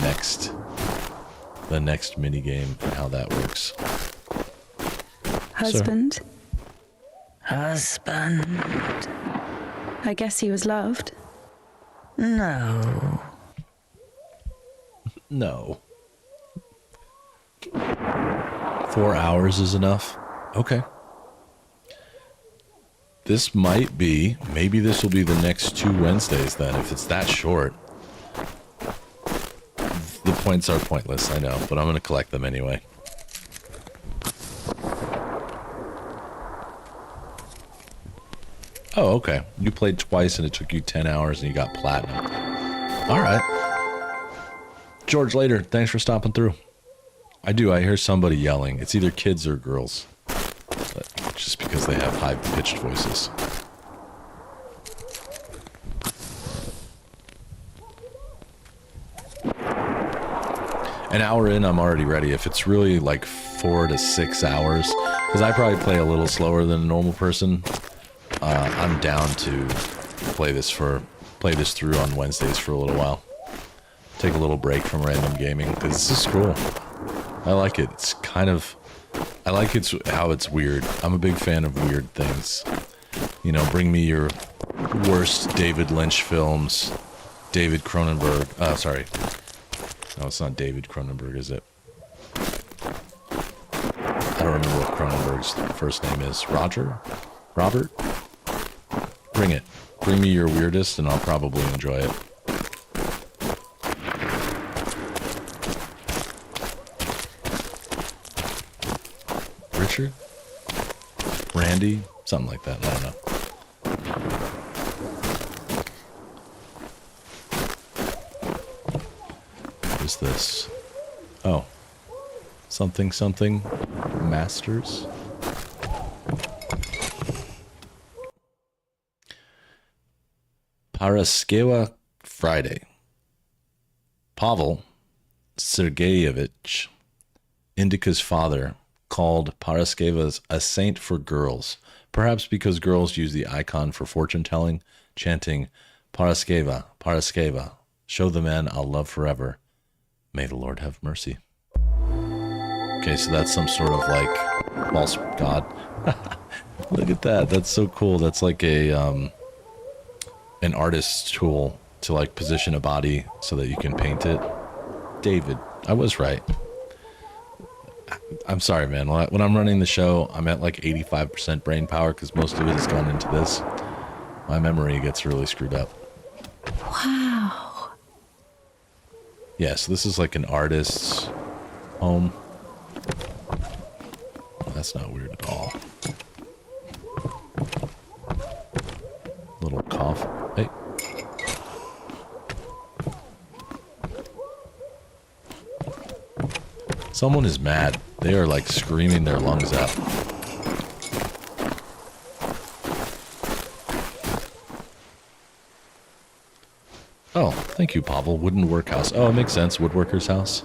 [SPEAKER 1] next mini game and how that works.
[SPEAKER 2] Husband?
[SPEAKER 6] Husband?
[SPEAKER 2] I guess he was loved.
[SPEAKER 6] No.
[SPEAKER 1] No. 4 hours is enough? Okay. This might be, maybe this will be the next 2 Wednesdays then, if it's that short. The points are pointless, I know, but I'm going to collect them anyway. Oh, okay. You played twice and it took you 10 hours and you got platinum. Alright. George Later, thanks for stopping through. I hear somebody yelling. It's either kids or girls. But just because they have high-pitched voices. An hour in, I'm already ready. If it's really like 4 to 6 hours, because I probably play a little slower than a normal person, I'm down to play this through on Wednesdays for a little while. Take a little break from random gaming, because this is cool. I like it. It's kind of... I like how it's weird. I'm a big fan of weird things. You know, bring me your worst David Lynch films. David Cronenberg. Sorry. No, it's not David Cronenberg, is it? I don't remember what Cronenberg's first name is. Roger? Robert? Bring it. Bring me your weirdest and I'll probably enjoy it. Richard? Randy? Something like that. I don't know. What is this? Oh. Something Masters? Paraskewa Friday. Pavel Sergeyevich, Indika's father, called Paraskevas a saint for girls, perhaps because girls use the icon for fortune-telling, chanting, Paraskeva, Paraskeva, show the man I'll love forever. May the Lord have mercy. Okay, so that's some sort of like false god. Look at that. That's so cool. That's like a an artist's tool to like position a body so that you can paint it. David, I was right. I'm sorry, man. When I'm running the show, I'm at like 85% brain power because most of it has gone into this. My memory gets really screwed up.
[SPEAKER 2] Wow.
[SPEAKER 1] Yeah, so this is like an artist's home. That's not weird at all. Little cough. Hey. Someone is mad. They are like screaming their lungs out. Oh, thank you, Pavel. Wooden workhouse. Oh, it makes sense. Woodworker's house.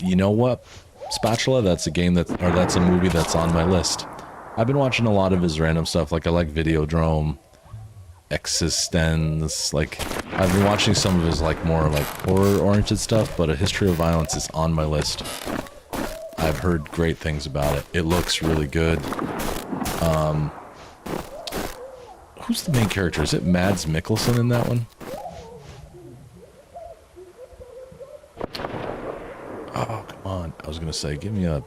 [SPEAKER 1] You know what? Spatula, that's a game that's a movie that's on my list. I've been watching a lot of his random stuff, like I like Videodrome, Existence, like I've been watching some of his like more like horror-oriented stuff, but A History of Violence is on my list. I've heard great things about it. It looks really good. Who's the main character? Is it Mads Mikkelsen in that one? Oh was gonna say, give me a...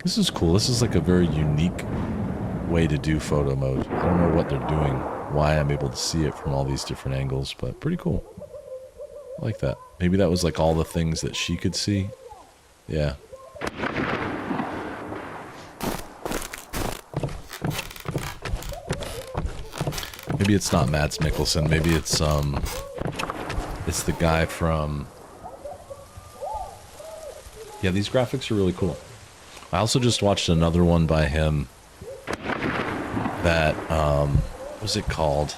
[SPEAKER 1] This is cool. This is like a very unique way to do photo mode. I don't know what they're doing, why I'm able to see it from all these different angles, but pretty cool. I like that. Maybe that was like all the things that she could see. Yeah. Maybe it's not Mads Mikkelsen. Maybe it's the guy from... Yeah, these graphics are really cool. I also just watched another one by him that, what was it called?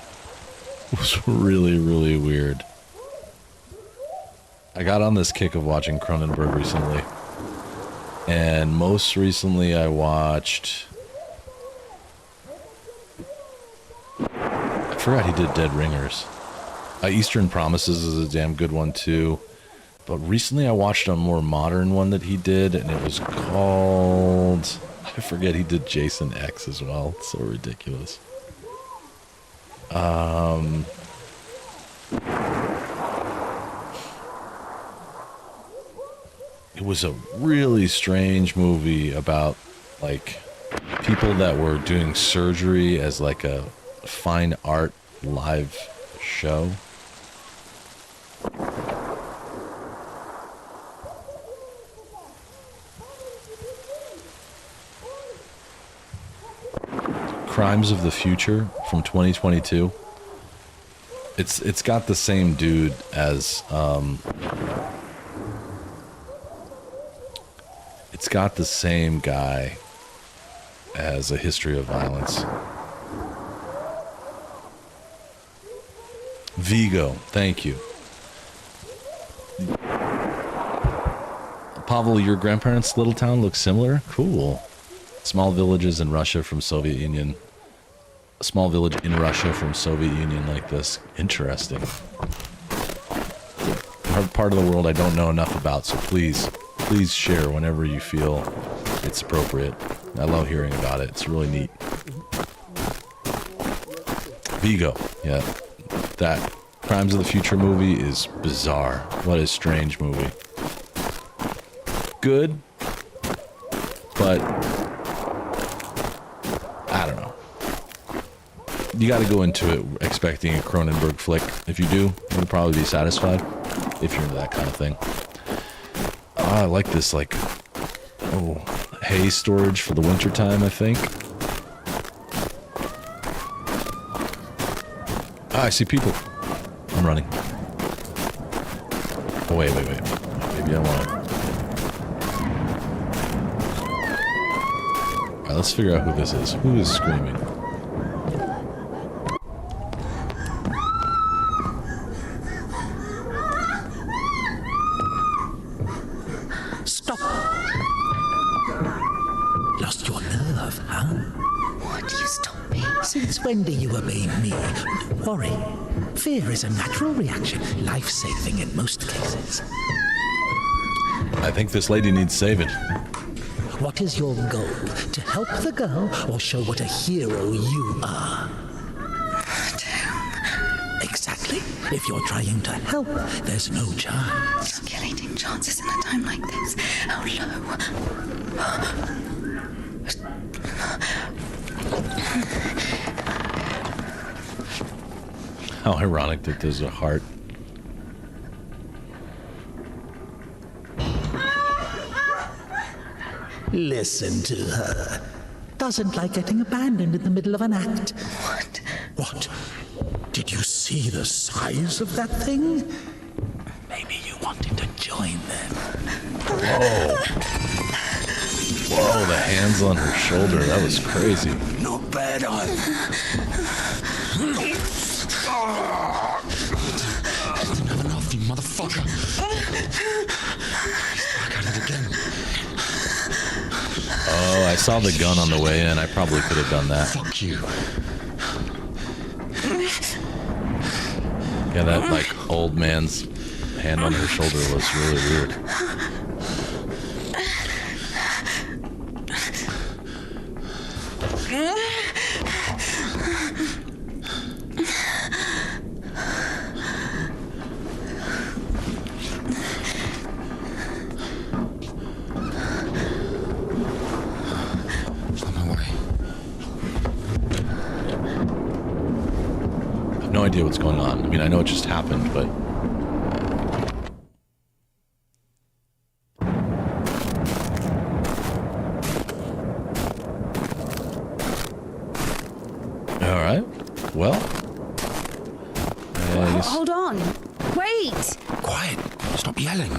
[SPEAKER 1] It was really, really weird. I got on this kick of watching Cronenberg recently. And most recently I watched... I forgot he did Dead Ringers. Eastern Promises is a damn good one too. But recently I watched a more modern one that he did, and it was called... I forget, he did Jason X as well. It's so ridiculous. It was a really strange movie about, like, people that were doing surgery as, like, a fine art live show. Crimes of the Future from 2022. It's got the same dude as it's got the same guy as A History of Violence. Vigo, thank you. Pavel, your grandparents' little town looks similar? Cool. Small villages in Russia from Soviet Union. A small village in Russia from Soviet Union like this. Interesting. Part of the world I don't know enough about, so please share whenever you feel it's appropriate. I love hearing about it. It's really neat. Vigo. Yeah. That Crimes of the Future movie is bizarre. What a strange movie. Good, but I don't know. You got to go into it expecting a Cronenberg flick. If you do, you'll probably be satisfied. If you're into that kind of thing. I like this, like, hay storage for the winter time, I think. I see people. I'm running. Oh, wait. Maybe I want to... Alright, let's figure out who this is. Who is screaming?
[SPEAKER 4] Stop! Lost your nerve, huh?
[SPEAKER 2] What? You stop me?
[SPEAKER 4] Since when do you obey me? Don't worry. Fear is a natural reaction, life-saving in most cases.
[SPEAKER 1] I think this lady needs saving.
[SPEAKER 4] What is your goal? To help the girl or show what a hero you are? Exactly. If you're trying to help, there's no chance.
[SPEAKER 2] Calculating chances in a time like this. How low?
[SPEAKER 1] How ironic that there's a heart.
[SPEAKER 4] Listen to her. Doesn't like getting abandoned in the middle of an act.
[SPEAKER 2] What?
[SPEAKER 4] What? Did you see the size of that thing? Maybe you wanted to join them.
[SPEAKER 1] Whoa, the hands on her shoulder. That was crazy.
[SPEAKER 9] Not bad,
[SPEAKER 4] Didn't have enough, you motherfucker. Back at it again.
[SPEAKER 1] Oh, I saw the gun on the way in. I probably could have done that.
[SPEAKER 4] Fuck you.
[SPEAKER 1] Yeah, that, like, old man's hand on her shoulder was really weird. no idea what's going on. I mean, I know it just happened, but... Alright. Well...
[SPEAKER 2] Hold on. Wait!
[SPEAKER 9] Quiet. Stop yelling.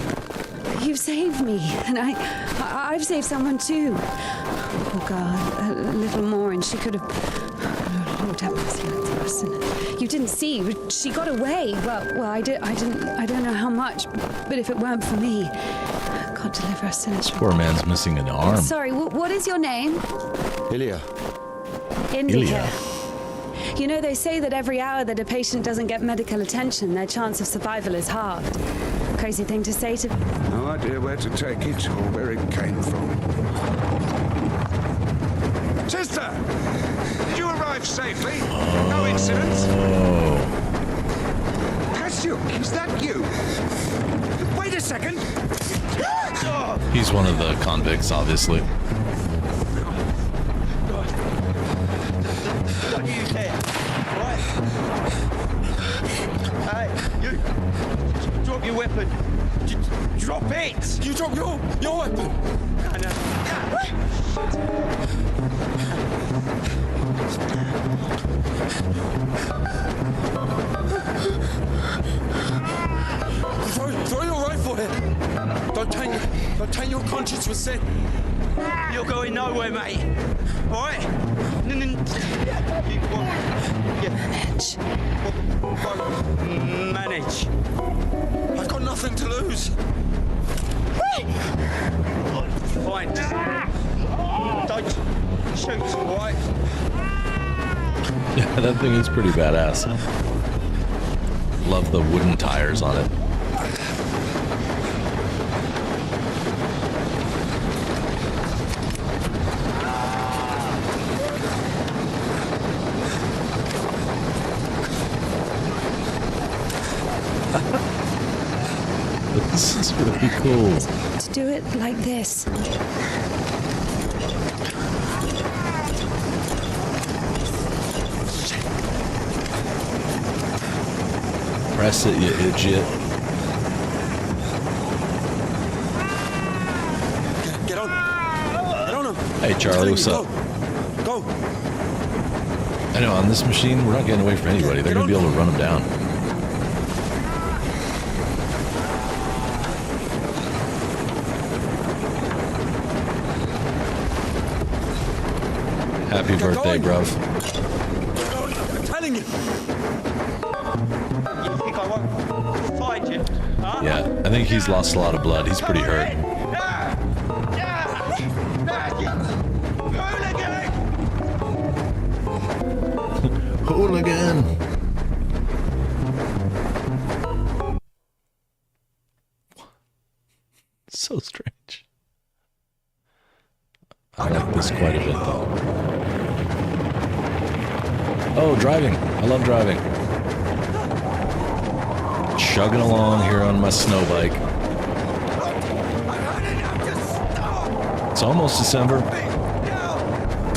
[SPEAKER 2] You've saved me, and I've saved someone too. Oh God, a little more, and she could have. Oh, Lord have mercy on us. And you didn't see, she got away. Well, I didn't. I don't know how much, but if it weren't for me, God deliver us sinners.
[SPEAKER 1] Poor man's missing an arm.
[SPEAKER 2] Sorry, what is your name?
[SPEAKER 9] Ilya.
[SPEAKER 2] Indika. You know, they say that every hour that a patient doesn't get medical attention, their chance of survival is halved. Crazy thing to say to...
[SPEAKER 9] No idea where to take it or where it came from. Sister! Did you arrive safely? No incidents? Cassio, is that you? Wait a second!
[SPEAKER 1] He's one of the convicts, obviously.
[SPEAKER 8] Don't you dare! Right? Hey, you! Drop your weapon! Drop it!
[SPEAKER 9] You drop your weapon!
[SPEAKER 8] I know.
[SPEAKER 9] Throw your rifle here! Don't taint your conscience with sin!
[SPEAKER 8] You're going nowhere, mate. All right? Manage.
[SPEAKER 9] I've got nothing to lose.
[SPEAKER 8] Fine. Just don't shoot, all right?
[SPEAKER 1] Yeah, that thing is pretty badass. Love the wooden tires on it. This is really cool.
[SPEAKER 2] To do it like this.
[SPEAKER 1] Press it, you idiot.
[SPEAKER 9] Get on. Get on him.
[SPEAKER 1] Hey, Charlie, what's up?
[SPEAKER 9] Go.
[SPEAKER 1] I know, on this machine, we're not getting away from anybody. They're going to be able to run them down. Happy birthday, bruv.
[SPEAKER 9] I'm telling you.
[SPEAKER 8] You think I won't find you? Huh?
[SPEAKER 1] Yeah, I think he's lost a lot of blood. He's pretty hurt. Hooligan! So strange. I like this quite a bit, though. Oh, driving. I love driving. Chugging along here on my snow bike. It's almost December.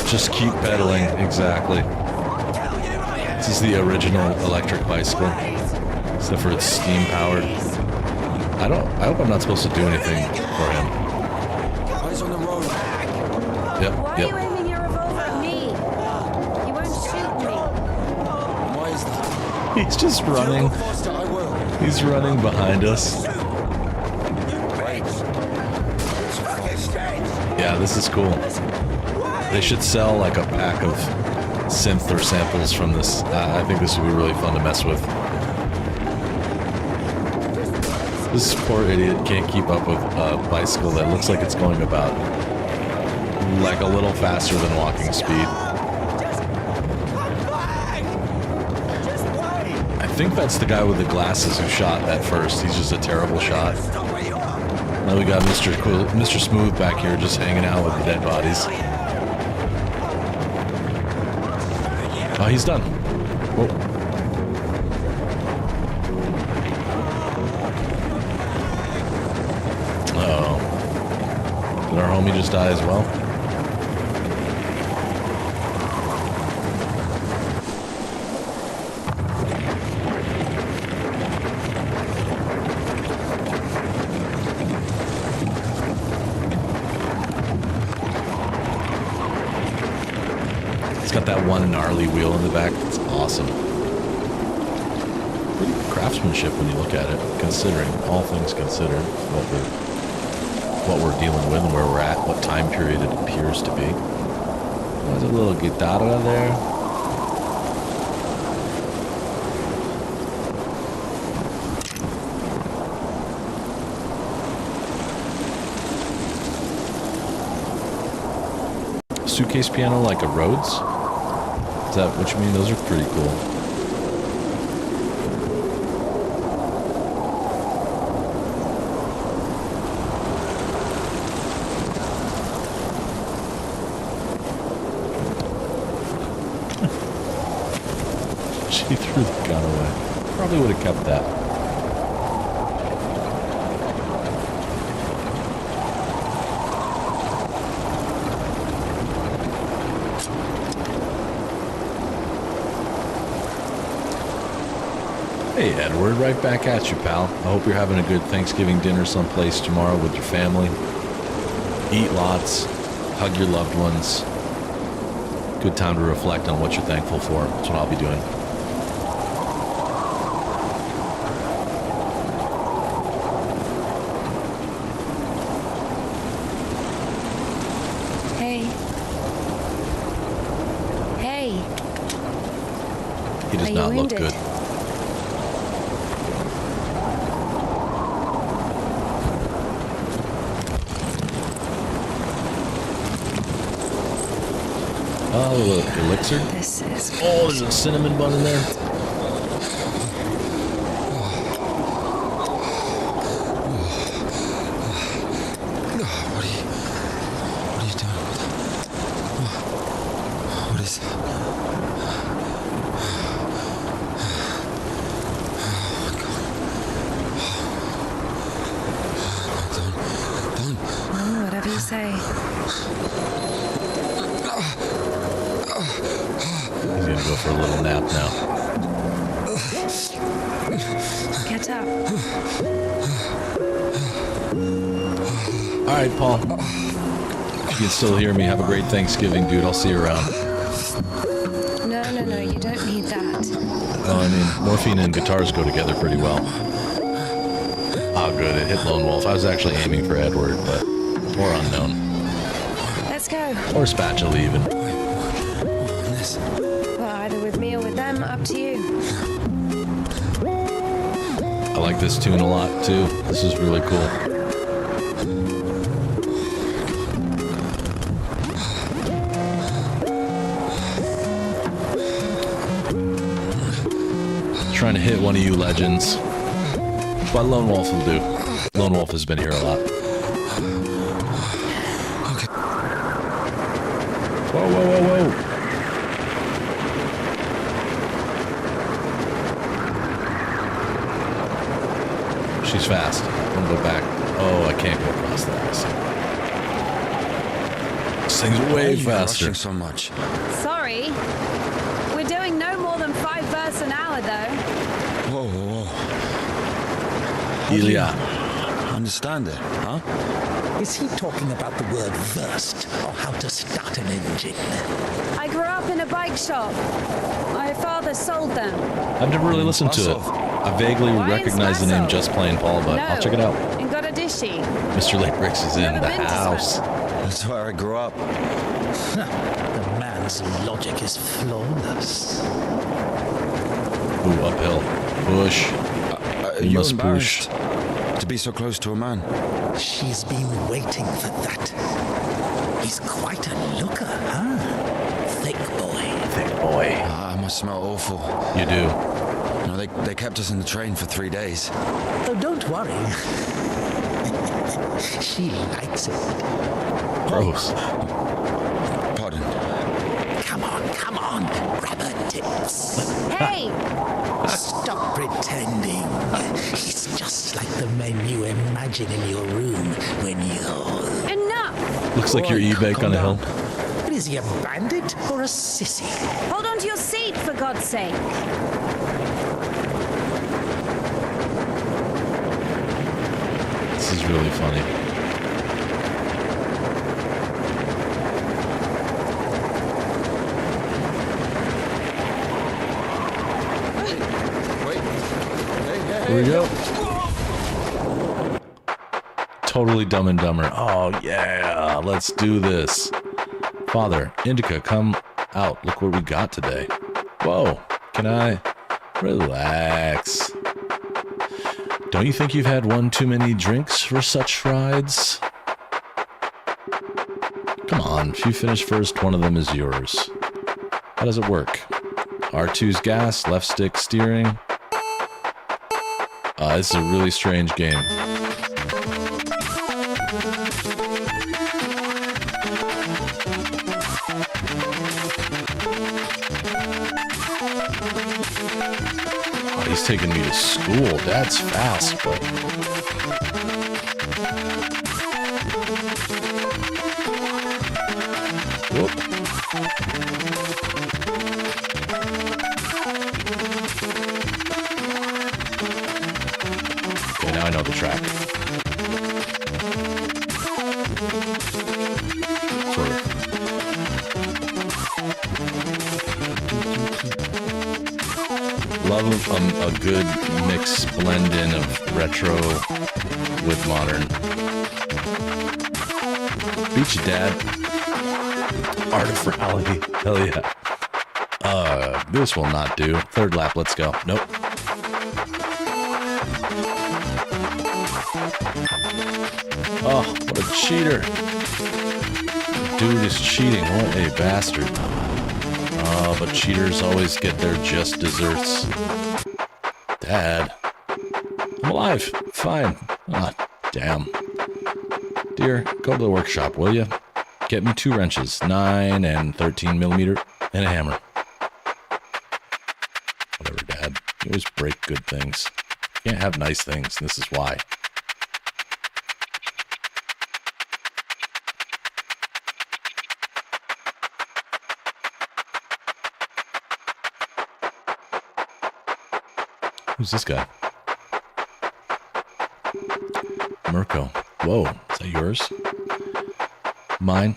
[SPEAKER 1] Just keep pedaling. Exactly. This is the original electric bicycle, except for it's steam powered. I hope I'm not supposed to do anything for him.
[SPEAKER 9] Eyes on the road.
[SPEAKER 1] Yep.
[SPEAKER 2] Why are you aiming your revolver at me? You won't shoot me.
[SPEAKER 9] Why is that?
[SPEAKER 1] He's just running.
[SPEAKER 9] Faster, I will.
[SPEAKER 1] He's running behind us. Yeah, this is cool. They should sell like a pack of synth or samples from this. I think this would be really fun to mess with. This poor idiot can't keep up with a bicycle that looks like it's going about like a little faster than walking speed. I think that's the guy with the glasses who shot that first. He's just a terrible shot. Now we got Mr. Smooth back here just hanging out with the dead bodies. Oh, he's done. Whoa. Uh-oh. Did our homie just die as well? got that one gnarly wheel in the back. It's awesome. Pretty good craftsmanship when you look at it, considering all things considered, what we're dealing with and where we're at, what time period it appears to be. There's a little guitarra there. Suitcase piano like a Rhodes? Is that what you mean? Those are pretty cool. She threw the gun away. Probably would have kept that. Hey Edward, right back at you, pal. I hope you're having a good Thanksgiving dinner someplace tomorrow with your family. Eat lots, hug your loved ones. Good time to reflect on what you're thankful for. That's what I'll be doing.
[SPEAKER 2] Hey. Hey.
[SPEAKER 1] He does not look good. Oh, look, elixir.
[SPEAKER 2] This is.
[SPEAKER 1] Oh, there's a cinnamon bun in there.
[SPEAKER 10] What are you doing? What is?
[SPEAKER 2] Oh, whatever you say.
[SPEAKER 1] He's gonna go for a little nap now.
[SPEAKER 2] Get up.
[SPEAKER 1] All right, Paul. If you can still hear me, have a great Thanksgiving, dude. I'll see you around.
[SPEAKER 2] No, you don't need that.
[SPEAKER 1] Well, I mean, morphine and guitars go together pretty well. Oh, good. It hit Lone Wolf. I was actually aiming for Edward, but or unknown.
[SPEAKER 2] Let's go.
[SPEAKER 1] Or Spatula, even.
[SPEAKER 2] Well, either with me or with them, up to you.
[SPEAKER 1] I like this tune a lot, too. This is really cool. Trying to hit one of you legends. But Lone Wolf will do. Lone Wolf has been here a lot.
[SPEAKER 10] Okay.
[SPEAKER 1] Whoa, whoa, whoa, whoa. She's fast. I'm gonna go back. Oh, I can't go across that. This thing's way
[SPEAKER 10] Why are you
[SPEAKER 1] faster.
[SPEAKER 10] rushing so much?
[SPEAKER 2] Sorry. We're doing no more than 5 verses an hour, though.
[SPEAKER 10] Whoa, whoa, whoa.
[SPEAKER 1] Ilya.
[SPEAKER 10] Understand it, huh?
[SPEAKER 4] Is he talking about the word versed or how to start an engine?
[SPEAKER 2] I grew up in a bike shop. My father sold them.
[SPEAKER 1] I've never really listened to it. I vaguely
[SPEAKER 2] Why in
[SPEAKER 1] recognize the name
[SPEAKER 2] Spasso?
[SPEAKER 1] Just Plain Paul, but I'll check it out.
[SPEAKER 2] In Gorodishy.
[SPEAKER 1] Mr. Lakebricks is in
[SPEAKER 2] Never
[SPEAKER 1] the
[SPEAKER 2] been to
[SPEAKER 1] house.
[SPEAKER 10] That's where I grew up.
[SPEAKER 4] The man's logic is flawless.
[SPEAKER 1] Ooh, uphill. Push. You
[SPEAKER 10] You're
[SPEAKER 1] must push.
[SPEAKER 10] embarrassed to be so close to a man.
[SPEAKER 4] She's been waiting for that. He's quite a looker, huh? Thick boy.
[SPEAKER 1] Thick boy.
[SPEAKER 10] I must smell awful.
[SPEAKER 1] You do.
[SPEAKER 10] You know, they kept us in the train for 3 days.
[SPEAKER 4] Oh, don't worry. She likes it.
[SPEAKER 1] Gross.
[SPEAKER 10] Pardon.
[SPEAKER 4] Come on. Grab her tits.
[SPEAKER 2] Hey!
[SPEAKER 4] Stop pretending. He's just like the men you imagine in your room when you're...
[SPEAKER 2] Enough!
[SPEAKER 1] Looks like your eBay
[SPEAKER 4] calm
[SPEAKER 1] on a hill.
[SPEAKER 4] down. But is he a bandit or a sissy?
[SPEAKER 2] Hold on to your seat, for God's sake.
[SPEAKER 1] This is really funny. Here we go. Totally Dumb and Dumber. Oh, yeah. Let's do this. Father, Indika, come out. Look what we got today. Whoa. Can I? Relax. Don't you think you've had one too many drinks for such rides? Come on. If you finish first, one of them is yours. How does it work? R2's gas, left stick steering. This is a really strange game. Oh, he's taking me to school. That's fast, but... Whoop. Okay, now I know the track. Sort of. Love a good mix blend in of retro with modern. Beat you, Dad. Art of reality. Hell yeah. This will not do. Third lap, let's go. Nope. Oh, what a cheater. Dude is cheating. What a bastard. But cheaters always get their just desserts. Dad. I'm alive. Fine. Ah, damn. Dear, go to the workshop, will you? Get me 2 wrenches, 9 and 13 millimeter, and a hammer. Whatever, Dad. You always break good things. You can't have nice things, and this is why. Who's this guy? Mirko. Whoa, is that yours? Mine?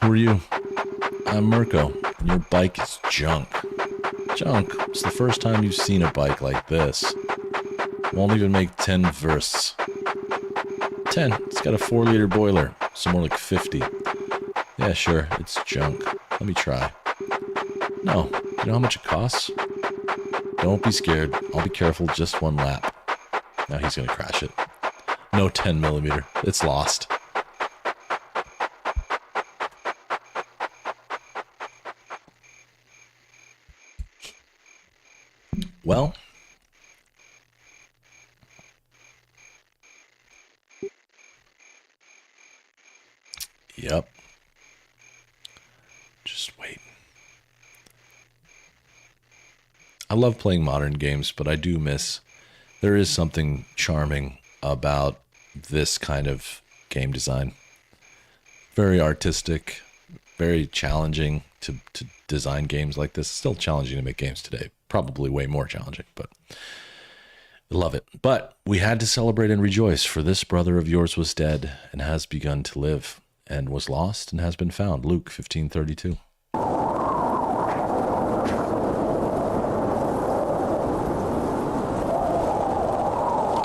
[SPEAKER 1] Who are you? I'm Mirko, and your bike is junk. Junk? It's the first time you've seen a bike like this. Won't even make 10 versts. 10. It's got a 4-liter boiler, so more like 50. Yeah, sure, it's junk. Let me try. No, you know how much it costs? Don't be scared. I'll be careful just 1 lap. Now he's gonna crash it. No 10 millimeter. It's lost. Well. Yep. Just wait. I love playing modern games, but I do miss... There is something charming about this kind of game design. Very artistic, very challenging to design games like this. Still challenging to make games today. Probably way more challenging, but I love it. But we had to celebrate and rejoice, for this brother of yours was dead and has begun to live, and was lost and has been found. Luke 15:32.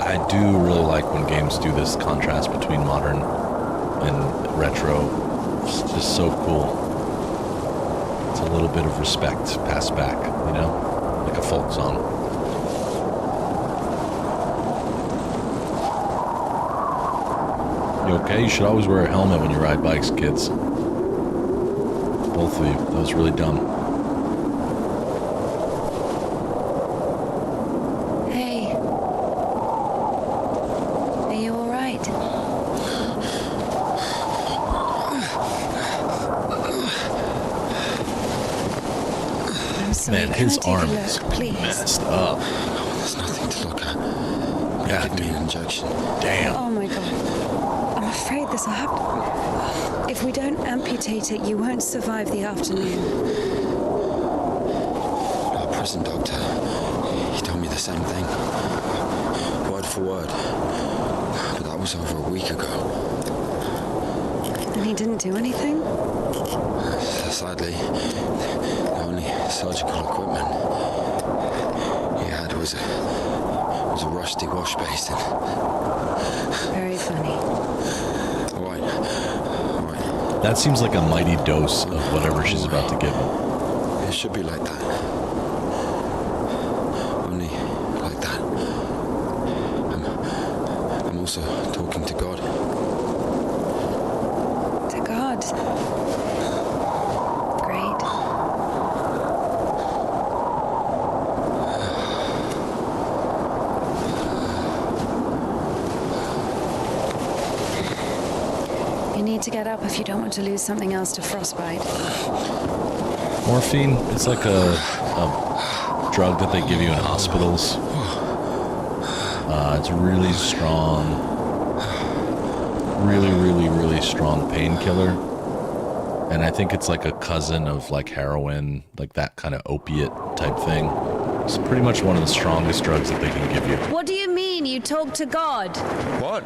[SPEAKER 1] I do really like when games do this contrast between modern and retro. It's just so cool. It's a little bit of respect passed back, you know, like a folk song. You okay? You should always wear a helmet when you ride bikes, kids. Both of you. That was really dumb. Man, his arm is messed up.
[SPEAKER 10] There's nothing to look at.
[SPEAKER 1] Yeah,
[SPEAKER 10] Give me an injection.
[SPEAKER 1] Damn.
[SPEAKER 2] Oh my god. I'm afraid this will happen. If we don't amputate it, you won't survive the afternoon.
[SPEAKER 10] Our prison doctor, he told me the same thing. Word for word. But that was over a week ago.
[SPEAKER 2] And he didn't do anything?
[SPEAKER 10] Sadly, the only surgical equipment he had was a was a rusty wash basin.
[SPEAKER 2] Very funny.
[SPEAKER 10] All right.
[SPEAKER 1] That seems like a mighty dose of whatever she's about to give him.
[SPEAKER 10] It should be like that. Only like that. I'm also talking to God.
[SPEAKER 2] To God. Great. You need to get up if you don't want to lose something else to frostbite.
[SPEAKER 1] Morphine, it's like a drug that they give you in hospitals. It's really strong, really strong painkiller. And I think it's like a cousin of like heroin, like that kind of opiate type thing. It's pretty much one of the strongest drugs that they can give you.
[SPEAKER 2] What do you mean you talk to God?
[SPEAKER 10] What?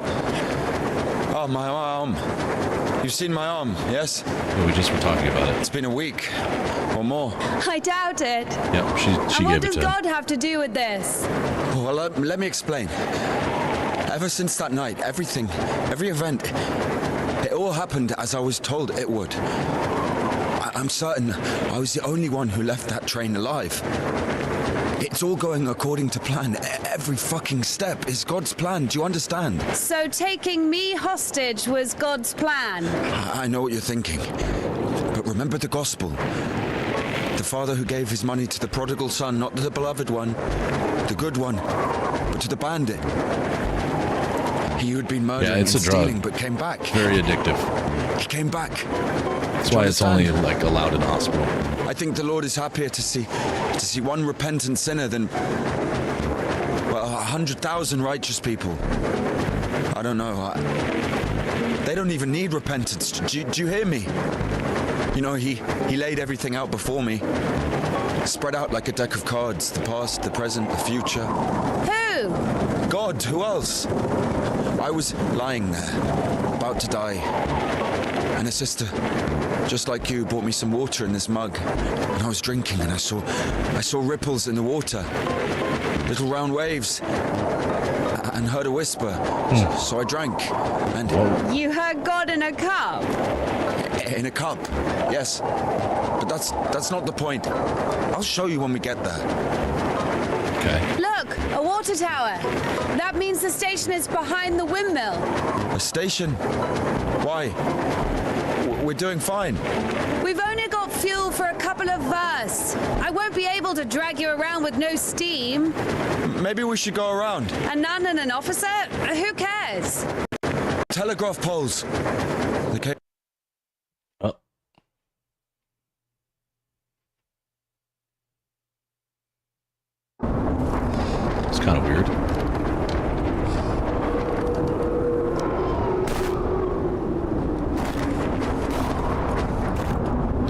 [SPEAKER 10] Oh, my arm. You've seen my arm, yes?
[SPEAKER 1] Yeah, we just were talking about it.
[SPEAKER 10] It's been a week or more.
[SPEAKER 2] I doubt it.
[SPEAKER 1] Yep, she
[SPEAKER 2] And
[SPEAKER 1] gave
[SPEAKER 2] what
[SPEAKER 1] it
[SPEAKER 2] does
[SPEAKER 1] to him.
[SPEAKER 2] God have to do with this?
[SPEAKER 10] Well, let me explain. Ever since that night, every event, it all happened as I was told it would. I'm certain I was the only one who left that train alive. It's all going according to plan. Every fucking step is God's plan. Do you understand?
[SPEAKER 2] So taking me hostage was God's plan?
[SPEAKER 10] I know what you're thinking. But remember the gospel. The father who gave his money to the prodigal son, not to the beloved one, the good one, but to the bandit. He who had been murdering
[SPEAKER 1] it's
[SPEAKER 10] and
[SPEAKER 1] a drug.
[SPEAKER 10] stealing but came back.
[SPEAKER 1] Very addictive.
[SPEAKER 10] He came back.
[SPEAKER 1] That's why it's only like allowed in hospital.
[SPEAKER 10] I think the Lord is happier to see one repentant sinner than, well, 100,000 righteous people. I don't know. They don't even need repentance. Do you hear me? You know, he laid everything out before me. Spread out like a deck of cards. The past, the present, the future.
[SPEAKER 2] Who?
[SPEAKER 10] God, who else? I was lying there, about to die. And a sister, just like you, brought me some water in this mug. And I was drinking and I saw ripples in the water. Little round waves. And heard a whisper. So I drank. And
[SPEAKER 2] You heard God in a cup?
[SPEAKER 10] in a cup, yes. But that's not the point. I'll show you when we get there.
[SPEAKER 1] Okay.
[SPEAKER 2] Look, a water tower. That means the station is behind the windmill.
[SPEAKER 10] A station? Why? We're doing fine.
[SPEAKER 2] We've only got fuel for a couple of versts. I won't be able to drag you around with no steam.
[SPEAKER 10] Maybe we should go around.
[SPEAKER 2] A nun and an officer? Who cares?
[SPEAKER 10] Telegraph poles. Okay.
[SPEAKER 1] Oh. It's kind of weird.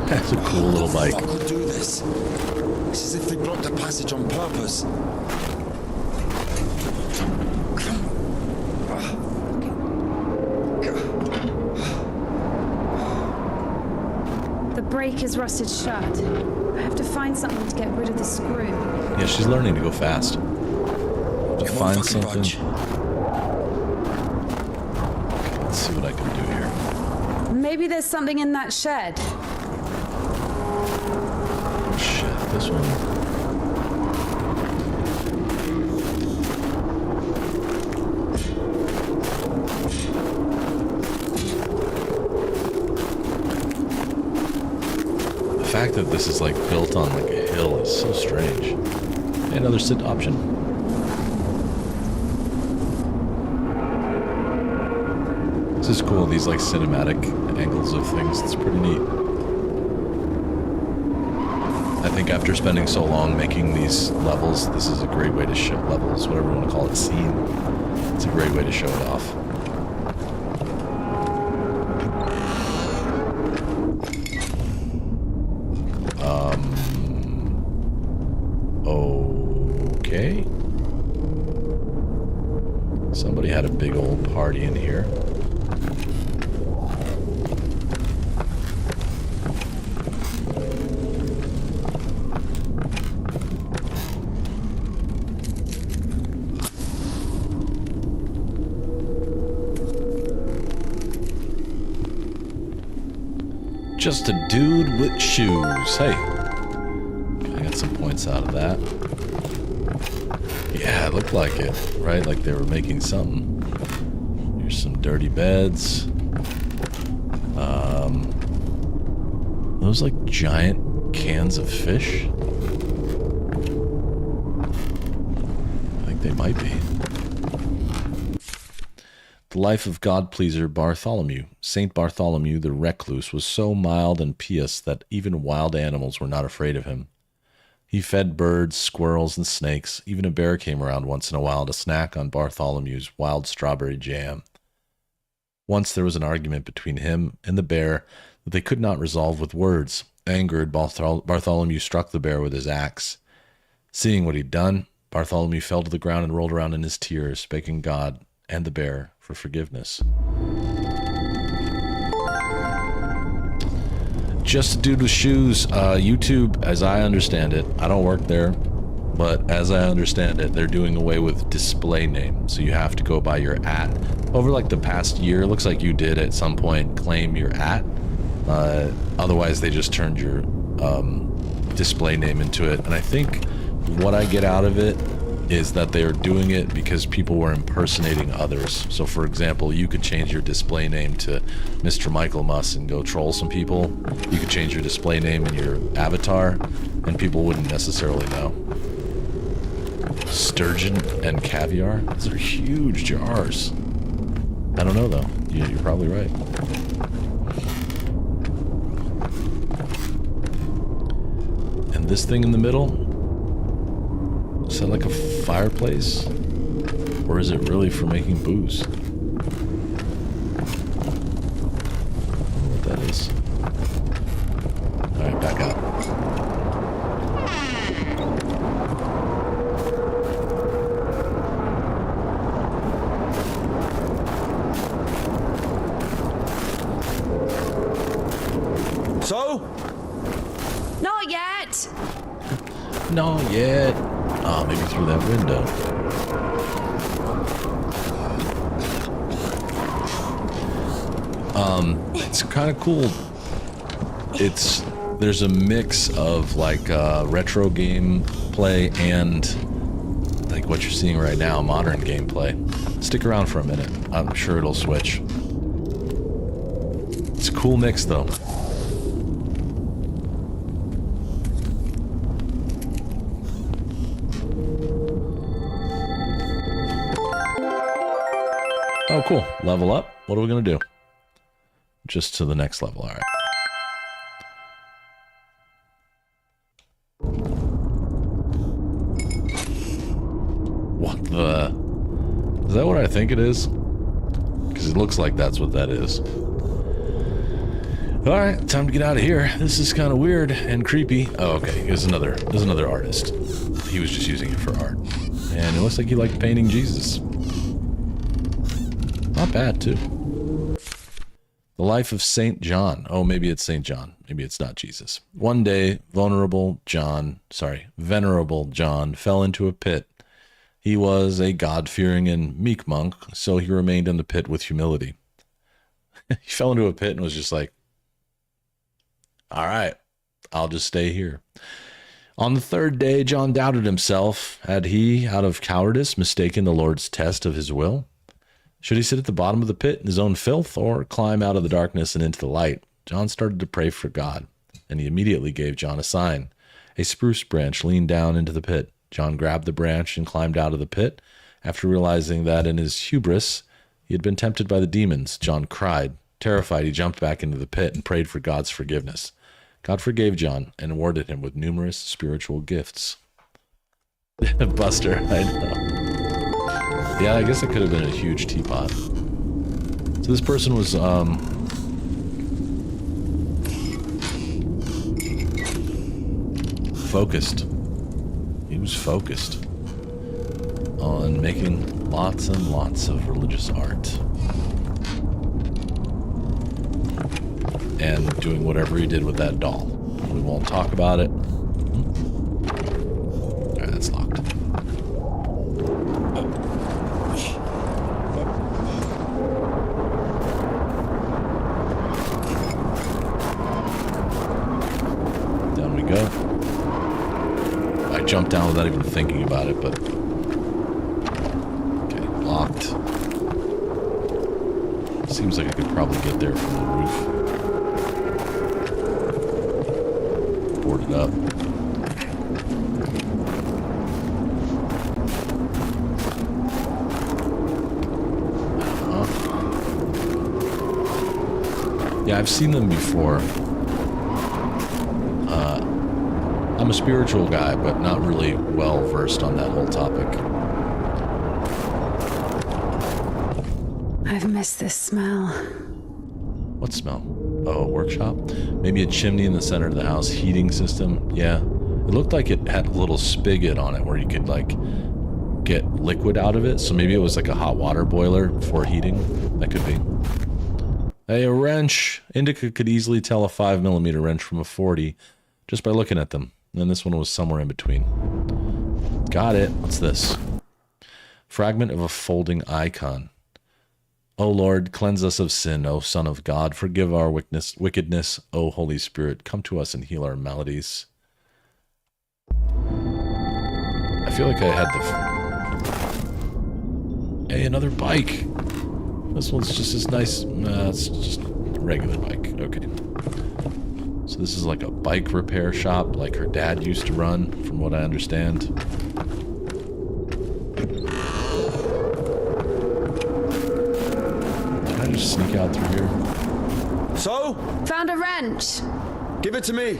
[SPEAKER 1] That's a cool little bike.
[SPEAKER 10] Fuck will do this. It's as if they blocked the passage on purpose.
[SPEAKER 2] The brake is rusted shut. I have to find something to get rid of the screw.
[SPEAKER 1] Yeah, she's learning to go fast. To
[SPEAKER 10] It won't
[SPEAKER 1] find
[SPEAKER 10] fucking
[SPEAKER 1] something.
[SPEAKER 10] budge.
[SPEAKER 1] Let's see what I can do here.
[SPEAKER 2] Maybe there's something in that shed.
[SPEAKER 1] Shit, this one. The fact that this is like built on like a hill is so strange. Another sit option. This is cool, these like cinematic angles of things. It's pretty neat. I think after spending so long making these levels, this is a great way to show levels, whatever you want to call it, scene. It's a great way to show it off. Okay. Somebody had a big old party in here. Just a dude with shoes. Hey. I got some points out of that. Yeah, it looked like it, right? Like they were making something. Here's some dirty beds. Those like giant cans of fish? I think they might be. The life of God-pleaser Bartholomew. Saint Bartholomew the recluse was so mild and pious that even wild animals were not afraid of him. He fed birds, squirrels, and snakes. Even a bear came around once in a while to snack on Bartholomew's wild strawberry jam. Once there was an argument between him and the bear that they could not resolve with words. Angered, Bartholomew struck the bear with his axe. Seeing what he'd done, Bartholomew fell to the ground and rolled around in his tears, begging God and the bear for forgiveness. Just a dude with shoes. YouTube, as I understand it, I don't work there, but as I understand it, they're doing away with display name. So you have to go by your @ over like the past year. Looks like you did at some point claim your @ otherwise they just turned your display name into it. And I think what I get out of it is that they are doing it because people were impersonating others. So for example, you could change your display name to Mr. Michael Muss and go troll some people. You could change your display name in your avatar and people wouldn't necessarily know. Sturgeon and caviar? Those are huge jars. I don't know though. You're probably right. And this thing in the middle? Is that like a fireplace? Or is it really for making booze? I don't know what that is. Alright, back out.
[SPEAKER 10] So?
[SPEAKER 2] Not yet!
[SPEAKER 1] Not yet. Oh, maybe through that window. It's kind of cool. There's a mix of like retro gameplay and like what you're seeing right now, modern gameplay. Stick around for a minute. I'm sure it'll switch. It's a cool mix though. Oh, cool. Level up. What are we going to do? Just to the next level. All right. What the... Is that what I think it is? Because it looks like that's what that is. All right. Time to get out of here. This is kind of weird and creepy. Oh, okay. There's another artist. He was just using it for art. And it looks like he liked painting Jesus. Not bad, too. The life of Saint John. Oh, maybe it's Saint John. Maybe it's not Jesus. One day, Venerable John fell into a pit. He was a God-fearing and meek monk, so he remained in the pit with humility. He fell into a pit and was just like, all right, I'll just stay here. On the third day, John doubted himself. Had he, out of cowardice, mistaken the Lord's test of his will? Should he sit at the bottom of the pit in his own filth or climb out of the darkness and into the light? John started to pray for God, and he immediately gave John a sign. A spruce branch leaned down into the pit. John grabbed the branch and climbed out of the pit. After realizing that in his hubris, he had been tempted by the demons, John cried. Terrified, he jumped back into the pit and prayed for God's forgiveness. God forgave John and awarded him with numerous spiritual gifts. Buster, I know. Yeah, I guess it could have been a huge teapot. So this person was, focused. He was focused on making lots and lots of religious art. And doing whatever he did with that doll. We won't talk about it. Alright, that's locked. jump down without even thinking about it, but... Okay, locked. Seems like I could probably get there from the roof. Board it up. Yeah, I've seen them before. I'm a spiritual guy, but not really well versed on that whole topic.
[SPEAKER 2] I've missed this smell.
[SPEAKER 1] What smell? Oh, a workshop? Maybe a chimney in the center of the house. Heating system? Yeah. It looked like it had a little spigot on it where you could, like, get liquid out of it. So maybe it was like a hot water boiler for heating. That could be. Hey, a wrench. Indika could easily tell a 5mm wrench from a 40 just by looking at them. And then this one was somewhere in between. Got it. What's this? Fragment of a folding icon. O Lord, cleanse us of sin, O Son of God. Forgive our wickedness, O Holy Spirit. Come to us and heal our maladies. I feel like I had the... Hey, another bike. This one's just as nice. It's just a regular bike. Okay. So this is like a bike repair shop like her dad used to run, from what I understand. Can I just sneak out through here?
[SPEAKER 10] So?
[SPEAKER 2] Found a wrench.
[SPEAKER 10] Give it to me.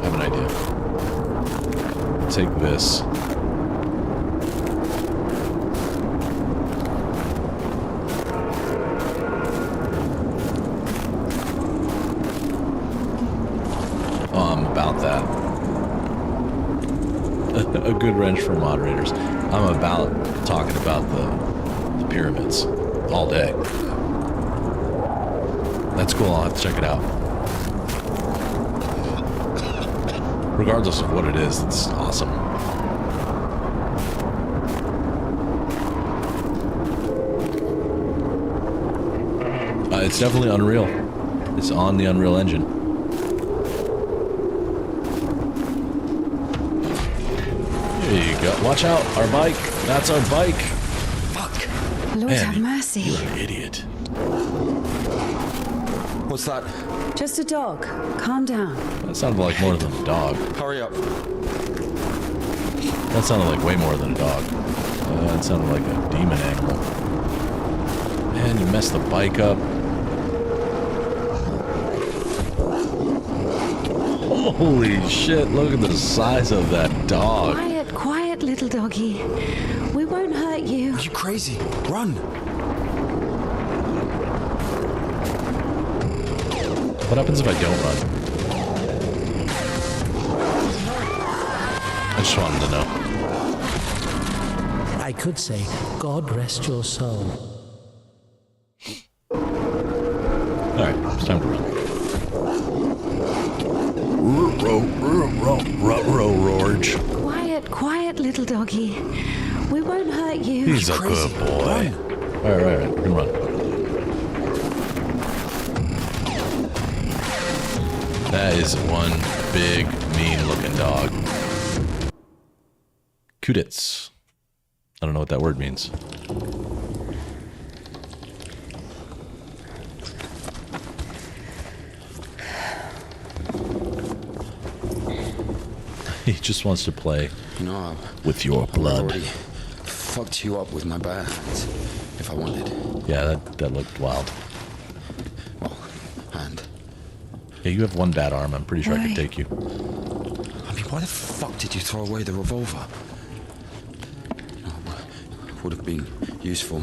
[SPEAKER 1] I have an idea. Take this. About that. A good wrench for moderators. I'm about talking about the pyramids all day. That's cool. I'll have to check it out. Regardless of what it is, it's awesome. It's definitely Unreal. It's on the Unreal Engine. There you go. Watch out. Our bike. That's our bike.
[SPEAKER 10] Fuck.
[SPEAKER 2] Lord
[SPEAKER 1] Man,
[SPEAKER 2] have mercy.
[SPEAKER 1] You're an idiot.
[SPEAKER 10] What's that?
[SPEAKER 2] Just a dog. Calm down.
[SPEAKER 1] That sounded like more than a dog.
[SPEAKER 10] Hurry up.
[SPEAKER 1] That sounded like way more than a dog. That sounded like a demon animal. Man, you messed the bike up. Holy shit, look at the size of that dog.
[SPEAKER 2] Quiet, quiet, little doggy. We won't hurt you.
[SPEAKER 10] Are you crazy? Run.
[SPEAKER 1] What happens if I don't run? I just wanted to know.
[SPEAKER 4] I could say, God rest your soul.
[SPEAKER 1] Alright, it's time to run. Roarge.
[SPEAKER 2] Quiet, quiet, little doggy. We won't hurt you.
[SPEAKER 1] He's a good boy. Alright, we can run. That is one big, mean-looking dog. Kudits. I don't know what that word means. He just wants to play with your blood.
[SPEAKER 10] I already fucked you up with my bare hands, if I wanted.
[SPEAKER 1] Yeah, that looked wild.
[SPEAKER 10] Well, and...
[SPEAKER 1] Yeah, you have one bad arm. I'm pretty sure I could take you.
[SPEAKER 10] I mean, why the fuck did you throw away the revolver? Would have been useful.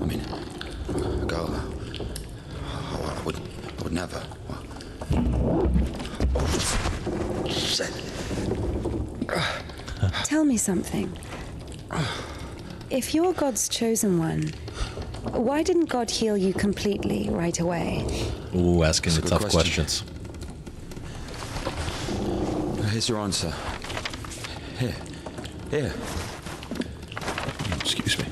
[SPEAKER 10] I mean, a girl... I would never... Shit.
[SPEAKER 2] Tell me something. If you're God's chosen one, why didn't God heal you completely right away?
[SPEAKER 1] Ooh, asking the tough questions.
[SPEAKER 10] Here's your answer. Here.
[SPEAKER 1] Excuse me.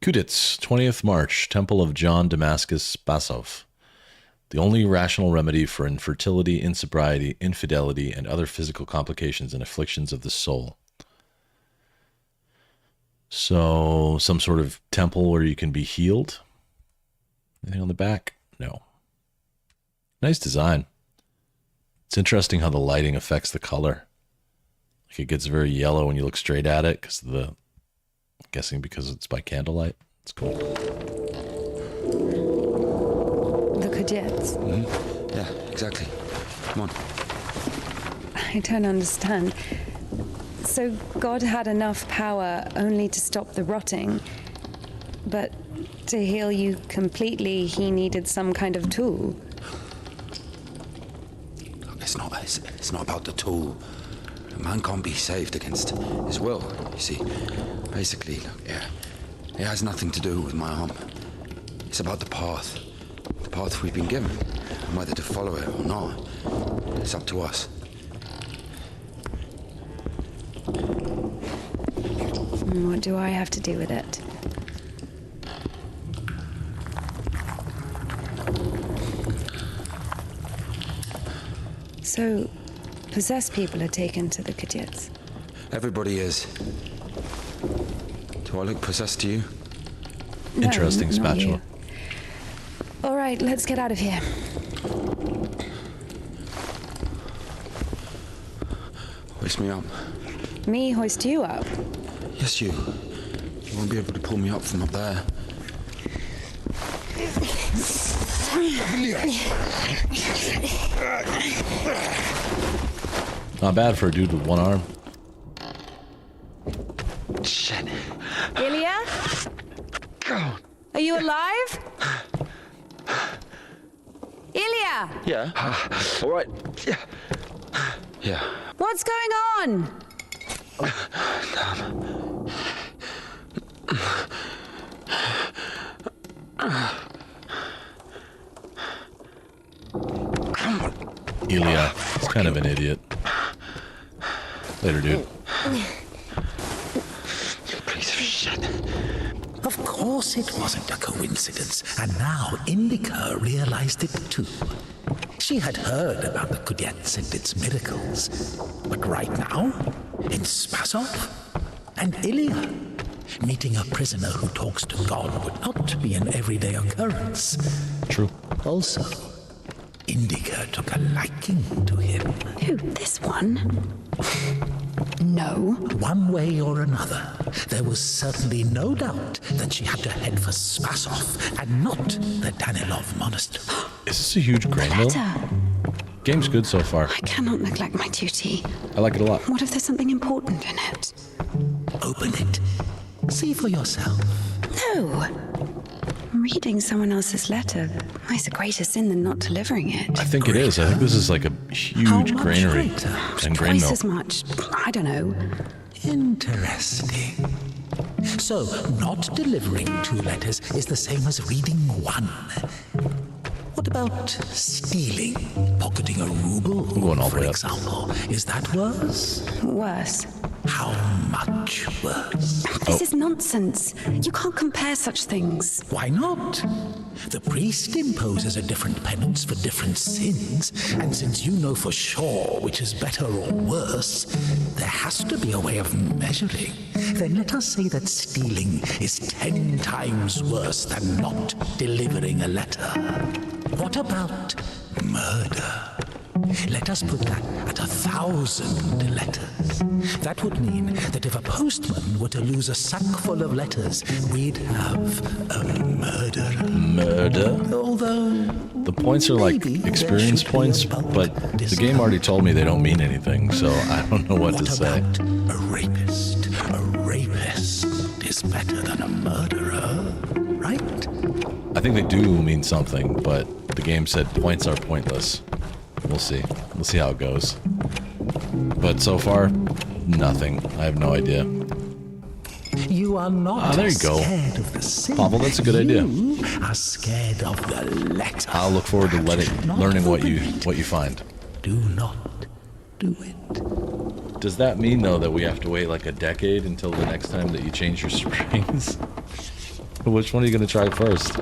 [SPEAKER 1] Kudits, 20th March, Temple of John Damascus Basov. The only rational remedy for infertility, insobriety, infidelity, and other physical complications and afflictions of the soul. So, some sort of temple where you can be healed? Anything on the back? No. Nice design. It's interesting how the lighting affects the color. Like it gets very yellow when you look straight at it because I'm guessing because it's by candlelight. It's cool.
[SPEAKER 2] The Kudets.
[SPEAKER 10] Mm-hmm. Yeah, exactly. Come on.
[SPEAKER 2] I don't understand. So God had enough power only to stop the rotting, but to heal you completely, he needed some kind of tool.
[SPEAKER 10] It's not about the tool. A man can't be saved against his will, you see. Basically, it has nothing to do with my arm. It's about the path we've been given, and whether to follow it or not. It's up to us.
[SPEAKER 2] What do I have to do with it? So, possessed people are taken to the Kudets.
[SPEAKER 10] Everybody is. Do I look possessed to you?
[SPEAKER 2] No,
[SPEAKER 1] Interesting
[SPEAKER 2] not
[SPEAKER 1] spatula.
[SPEAKER 2] you. All right, let's get out of here.
[SPEAKER 10] Hoist me up.
[SPEAKER 2] Me hoist you up?
[SPEAKER 10] Yes, you. You won't be able to pull me up from up there.
[SPEAKER 1] Not bad for a dude with one arm.
[SPEAKER 10] Shit.
[SPEAKER 2] Ilya? Are you alive? Ilya!
[SPEAKER 10] Yeah. All right. Yeah. Yeah.
[SPEAKER 2] What's going on?
[SPEAKER 1] Ilya is kind of an idiot. Later, dude.
[SPEAKER 4] You piece of shit. Of course it wasn't a coincidence, and now Indika realized it too. She had heard about the Kudets and its miracles, but right now, in Spasov and Ilya, meeting a prisoner who talks to God would not be an everyday occurrence.
[SPEAKER 1] True.
[SPEAKER 4] Also, Indika took a liking to him.
[SPEAKER 2] Who, this one? No.
[SPEAKER 4] One way or another, there was certainly no doubt that she had to head for Spasov and not the Danilov Monastery.
[SPEAKER 1] Is this a huge grain mill?
[SPEAKER 2] Letter.
[SPEAKER 1] Game's good so far.
[SPEAKER 2] I cannot neglect my duty.
[SPEAKER 1] I like it a lot.
[SPEAKER 2] What if there's something important in it?
[SPEAKER 4] Open it. See for yourself.
[SPEAKER 2] No. Reading someone else's letter is a greater sin than not delivering it.
[SPEAKER 1] I think it is. I think this is like a huge granary and grain
[SPEAKER 2] Twice
[SPEAKER 1] mill.
[SPEAKER 2] as much. I don't know.
[SPEAKER 4] Interesting. So, not delivering 2 letters is the same as reading 1. What about stealing? Pocketing a ruble,
[SPEAKER 1] going all the
[SPEAKER 4] for
[SPEAKER 1] way up.
[SPEAKER 4] example. Is that worse?
[SPEAKER 2] Worse.
[SPEAKER 4] How much worse?
[SPEAKER 2] This is nonsense. You can't compare such things.
[SPEAKER 4] Why not? The priest imposes a different penance for different sins, and since you know for sure which is better or worse, there has to be a way of measuring. Then let us say that stealing is 10 times worse than not delivering a letter. What about murder? Let us put that at 1,000 letters. That would mean that if a postman were to lose a sack full of letters, we'd have a murderer.
[SPEAKER 1] Murder?
[SPEAKER 4] Although
[SPEAKER 1] The points are like
[SPEAKER 4] maybe there
[SPEAKER 1] experience
[SPEAKER 4] should be a
[SPEAKER 1] points,
[SPEAKER 4] bulk
[SPEAKER 1] but the
[SPEAKER 4] discount.
[SPEAKER 1] game already told me they don't mean anything, so I don't know what to say.
[SPEAKER 4] About a rapist? A rapist is better than a murderer, right?
[SPEAKER 1] I think they do mean something, but the game said points are pointless. We'll see. We'll see how it goes. But so far, nothing. I have no idea.
[SPEAKER 4] You are not
[SPEAKER 1] there you go.
[SPEAKER 4] scared of the sin.
[SPEAKER 1] Pavel, that's a good idea.
[SPEAKER 4] You are scared of the letter.
[SPEAKER 1] I'll look forward to
[SPEAKER 4] Perhaps you should not
[SPEAKER 1] learning what
[SPEAKER 4] open
[SPEAKER 1] you
[SPEAKER 4] it.
[SPEAKER 1] find.
[SPEAKER 4] Do not do it.
[SPEAKER 1] Does that mean though that we have to wait like a decade until the next time that you change your springs? Which one are you gonna try first?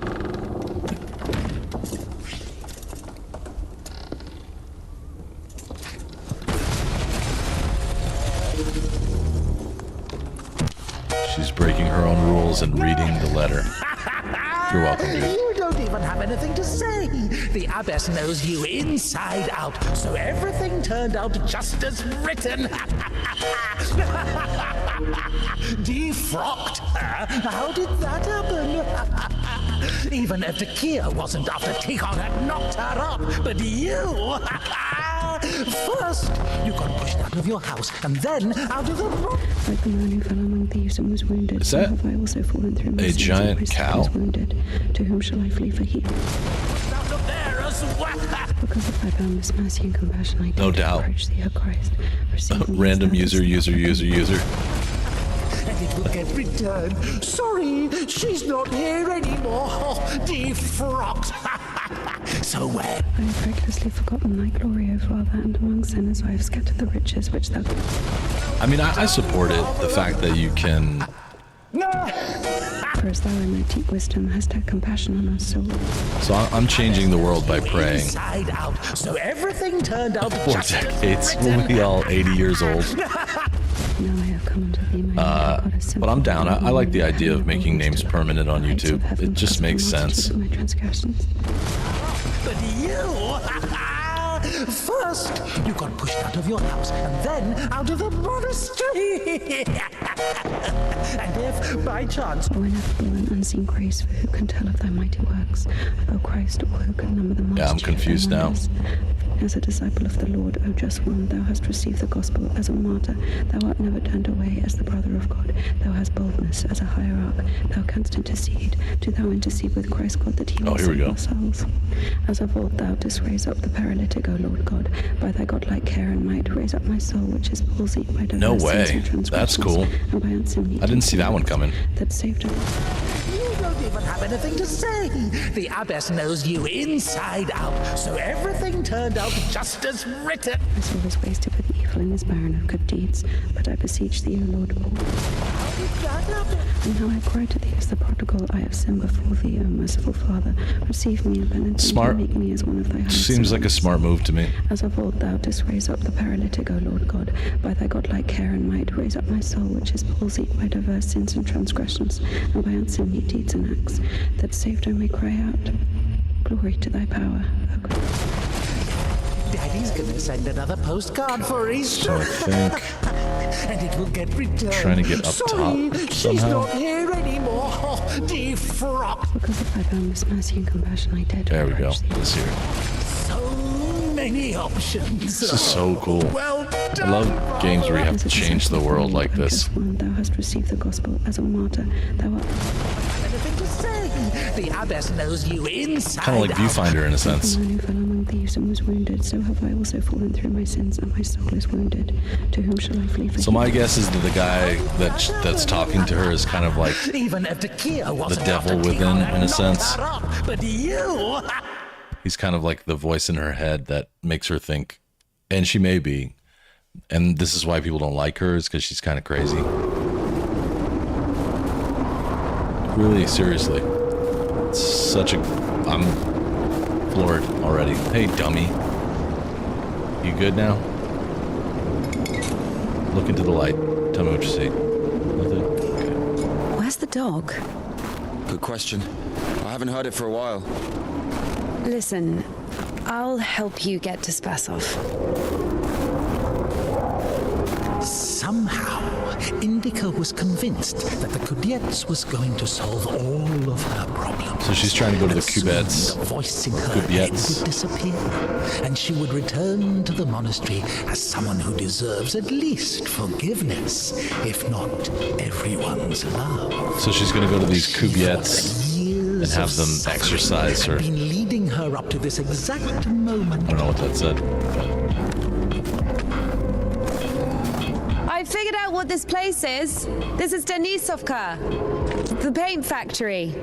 [SPEAKER 1] She's breaking her own rules and reading the letter. You're welcome, dude.
[SPEAKER 4] You don't even have anything to say. The abbess knows you inside out, so everything turned out just as written. Defrocked her? How did that happen? Even Evdokia wasn't after Tikhon had knocked her up, but you... First, you got pushed out of your house, and then out of the...
[SPEAKER 2] Like the man who fell among thieves and was wounded,
[SPEAKER 1] Is
[SPEAKER 2] so
[SPEAKER 1] that
[SPEAKER 2] have I also fallen through my
[SPEAKER 1] a
[SPEAKER 2] sins, and
[SPEAKER 1] giant
[SPEAKER 2] my soul
[SPEAKER 1] cow?
[SPEAKER 2] is wounded. To whom shall I flee for healing?
[SPEAKER 4] Out of there as well.
[SPEAKER 2] Because of thy boundless mercy and compassion, I
[SPEAKER 1] No
[SPEAKER 2] dare to
[SPEAKER 1] doubt.
[SPEAKER 2] approach thee, O Christ. Receive me
[SPEAKER 1] Random
[SPEAKER 2] as thou
[SPEAKER 1] user.
[SPEAKER 4] And it will get returned. Sorry, she's not here anymore. Defrocked. So where?
[SPEAKER 2] I have recklessly forgotten thy glory, O Father, and among sinners I have scattered the riches which thou...
[SPEAKER 1] I mean, I support it. The fact that you can...
[SPEAKER 2] For as thou in thy deep wisdom hast had compassion on us, so...
[SPEAKER 1] So I'm changing the world by praying.
[SPEAKER 4] Inside out, so everything turned out
[SPEAKER 1] 4
[SPEAKER 4] just as
[SPEAKER 1] decades. We'll be all 80 years old.
[SPEAKER 2] Now I have come unto thee, my God, as
[SPEAKER 1] But I'm down. I like the idea of
[SPEAKER 2] and
[SPEAKER 1] making names
[SPEAKER 2] to the
[SPEAKER 1] permanent on
[SPEAKER 2] heights of
[SPEAKER 1] YouTube.
[SPEAKER 2] heaven
[SPEAKER 1] It just
[SPEAKER 2] because of
[SPEAKER 1] makes
[SPEAKER 2] the multitude
[SPEAKER 1] sense.
[SPEAKER 2] of my transgressions.
[SPEAKER 4] But you... First, you got pushed out of your house, and then out of the monastery. And if, by chance...
[SPEAKER 2] O ineffable and unseen grace, for who can tell of thy mighty works? O Christ, or who can number the multitude
[SPEAKER 1] Yeah, I'm
[SPEAKER 2] of thy
[SPEAKER 1] confused now.
[SPEAKER 2] wonders? As a disciple of the Lord, O just one, thou hast received the gospel as a martyr. Thou art never turned away as the brother of God. Thou hast boldness as a hierarch. Thou canst intercede. Do thou intercede with Christ God that he may
[SPEAKER 1] here we
[SPEAKER 2] save
[SPEAKER 1] go.
[SPEAKER 2] our souls. As of old thou didst raise up the paralytic, O Lord God. By thy godlike care and might, raise up my soul, which is palsied by
[SPEAKER 1] No
[SPEAKER 2] diverse sins
[SPEAKER 1] way.
[SPEAKER 2] and transgressions,
[SPEAKER 1] That's cool.
[SPEAKER 2] and by unseemly
[SPEAKER 1] I didn't see that one coming.
[SPEAKER 2] that saved us.
[SPEAKER 4] You don't even have anything to say. The abbess knows you inside out, so everything turned out just as written.
[SPEAKER 2] My soul is wasted with evil and is barren of good deeds. But I beseech thee, O Lord,
[SPEAKER 4] How did that happen?
[SPEAKER 2] and how I cry to thee as the prodigal, I have sinned before thee, O merciful Father. Receive me in penitence
[SPEAKER 1] Smart.
[SPEAKER 2] and make me as one of thy highest
[SPEAKER 1] Seems like a
[SPEAKER 2] servants.
[SPEAKER 1] smart move to me.
[SPEAKER 2] As of old thou didst raise up the paralytic, O Lord God. By thy godlike care and might, raise up my soul, which is palsied by diverse sins and transgressions, and by unseemly deeds and acts. That saved I may cry out, glory to thy power, O God.
[SPEAKER 4] Daddy's gonna send another postcard for Easter.
[SPEAKER 1] So I think
[SPEAKER 4] And it will get returned.
[SPEAKER 1] Trying to get up
[SPEAKER 4] Sorry,
[SPEAKER 1] top
[SPEAKER 4] she's
[SPEAKER 1] somehow.
[SPEAKER 4] not here anymore. Defrocked.
[SPEAKER 2] Because of thy boundless mercy and compassion, I dare to
[SPEAKER 1] there we go.
[SPEAKER 2] approach thee.
[SPEAKER 1] This here.
[SPEAKER 4] So many options.
[SPEAKER 1] This is so cool.
[SPEAKER 4] Well done.
[SPEAKER 1] I love games where you have
[SPEAKER 2] As
[SPEAKER 1] to
[SPEAKER 2] a
[SPEAKER 1] change the
[SPEAKER 2] disciple of
[SPEAKER 1] world
[SPEAKER 2] Lord,
[SPEAKER 1] like
[SPEAKER 2] O
[SPEAKER 1] this.
[SPEAKER 2] just one, thou hast received the gospel as a martyr. Thou art
[SPEAKER 4] Anything to say? The abbess knows you inside
[SPEAKER 1] Kind of like
[SPEAKER 4] out.
[SPEAKER 1] Viewfinder in a
[SPEAKER 2] the
[SPEAKER 1] sense.
[SPEAKER 2] man who fell among thieves and was wounded. So have I also fallen through my sins, and my soul is wounded. To whom shall I flee for
[SPEAKER 1] So my
[SPEAKER 2] healing?
[SPEAKER 1] guess is that the guy that's talking to her is kind of like
[SPEAKER 4] Even Evdokia wasn't
[SPEAKER 1] devil
[SPEAKER 4] after
[SPEAKER 1] within,
[SPEAKER 4] Tikhon had
[SPEAKER 1] in a
[SPEAKER 4] knocked
[SPEAKER 1] sense.
[SPEAKER 4] her up, but you...
[SPEAKER 1] he's kind of like the voice in her head that makes her think, and she may be, and this is why people don't like her, is because she's kind of crazy. Really, seriously, it's such a. I'm floored already. Hey, dummy, you good now? Look into the light. Tell me what you see. Nothing. Okay.
[SPEAKER 3] Where's the dog?
[SPEAKER 10] Good question. I haven't heard it for a while.
[SPEAKER 3] Listen, I'll help you get to Spasov.
[SPEAKER 4] Somehow, Indika was convinced that the Kudets was going to solve all of her problems.
[SPEAKER 1] So she's trying to go to the
[SPEAKER 4] And soon
[SPEAKER 1] Kubets.
[SPEAKER 4] The voice in her head
[SPEAKER 1] Kubets.
[SPEAKER 4] would disappear, and she would return to the monastery as someone who deserves at least forgiveness, if not everyone's love.
[SPEAKER 1] So she's gonna go to these
[SPEAKER 4] She thought
[SPEAKER 1] Kubets
[SPEAKER 4] that years
[SPEAKER 1] and have
[SPEAKER 4] of
[SPEAKER 1] them
[SPEAKER 4] suffering
[SPEAKER 1] exercise her.
[SPEAKER 4] had been leading her up to this exact moment.
[SPEAKER 1] I don't know what that said.
[SPEAKER 11] I figured out what this place is. This is Denisovka, the paint factory.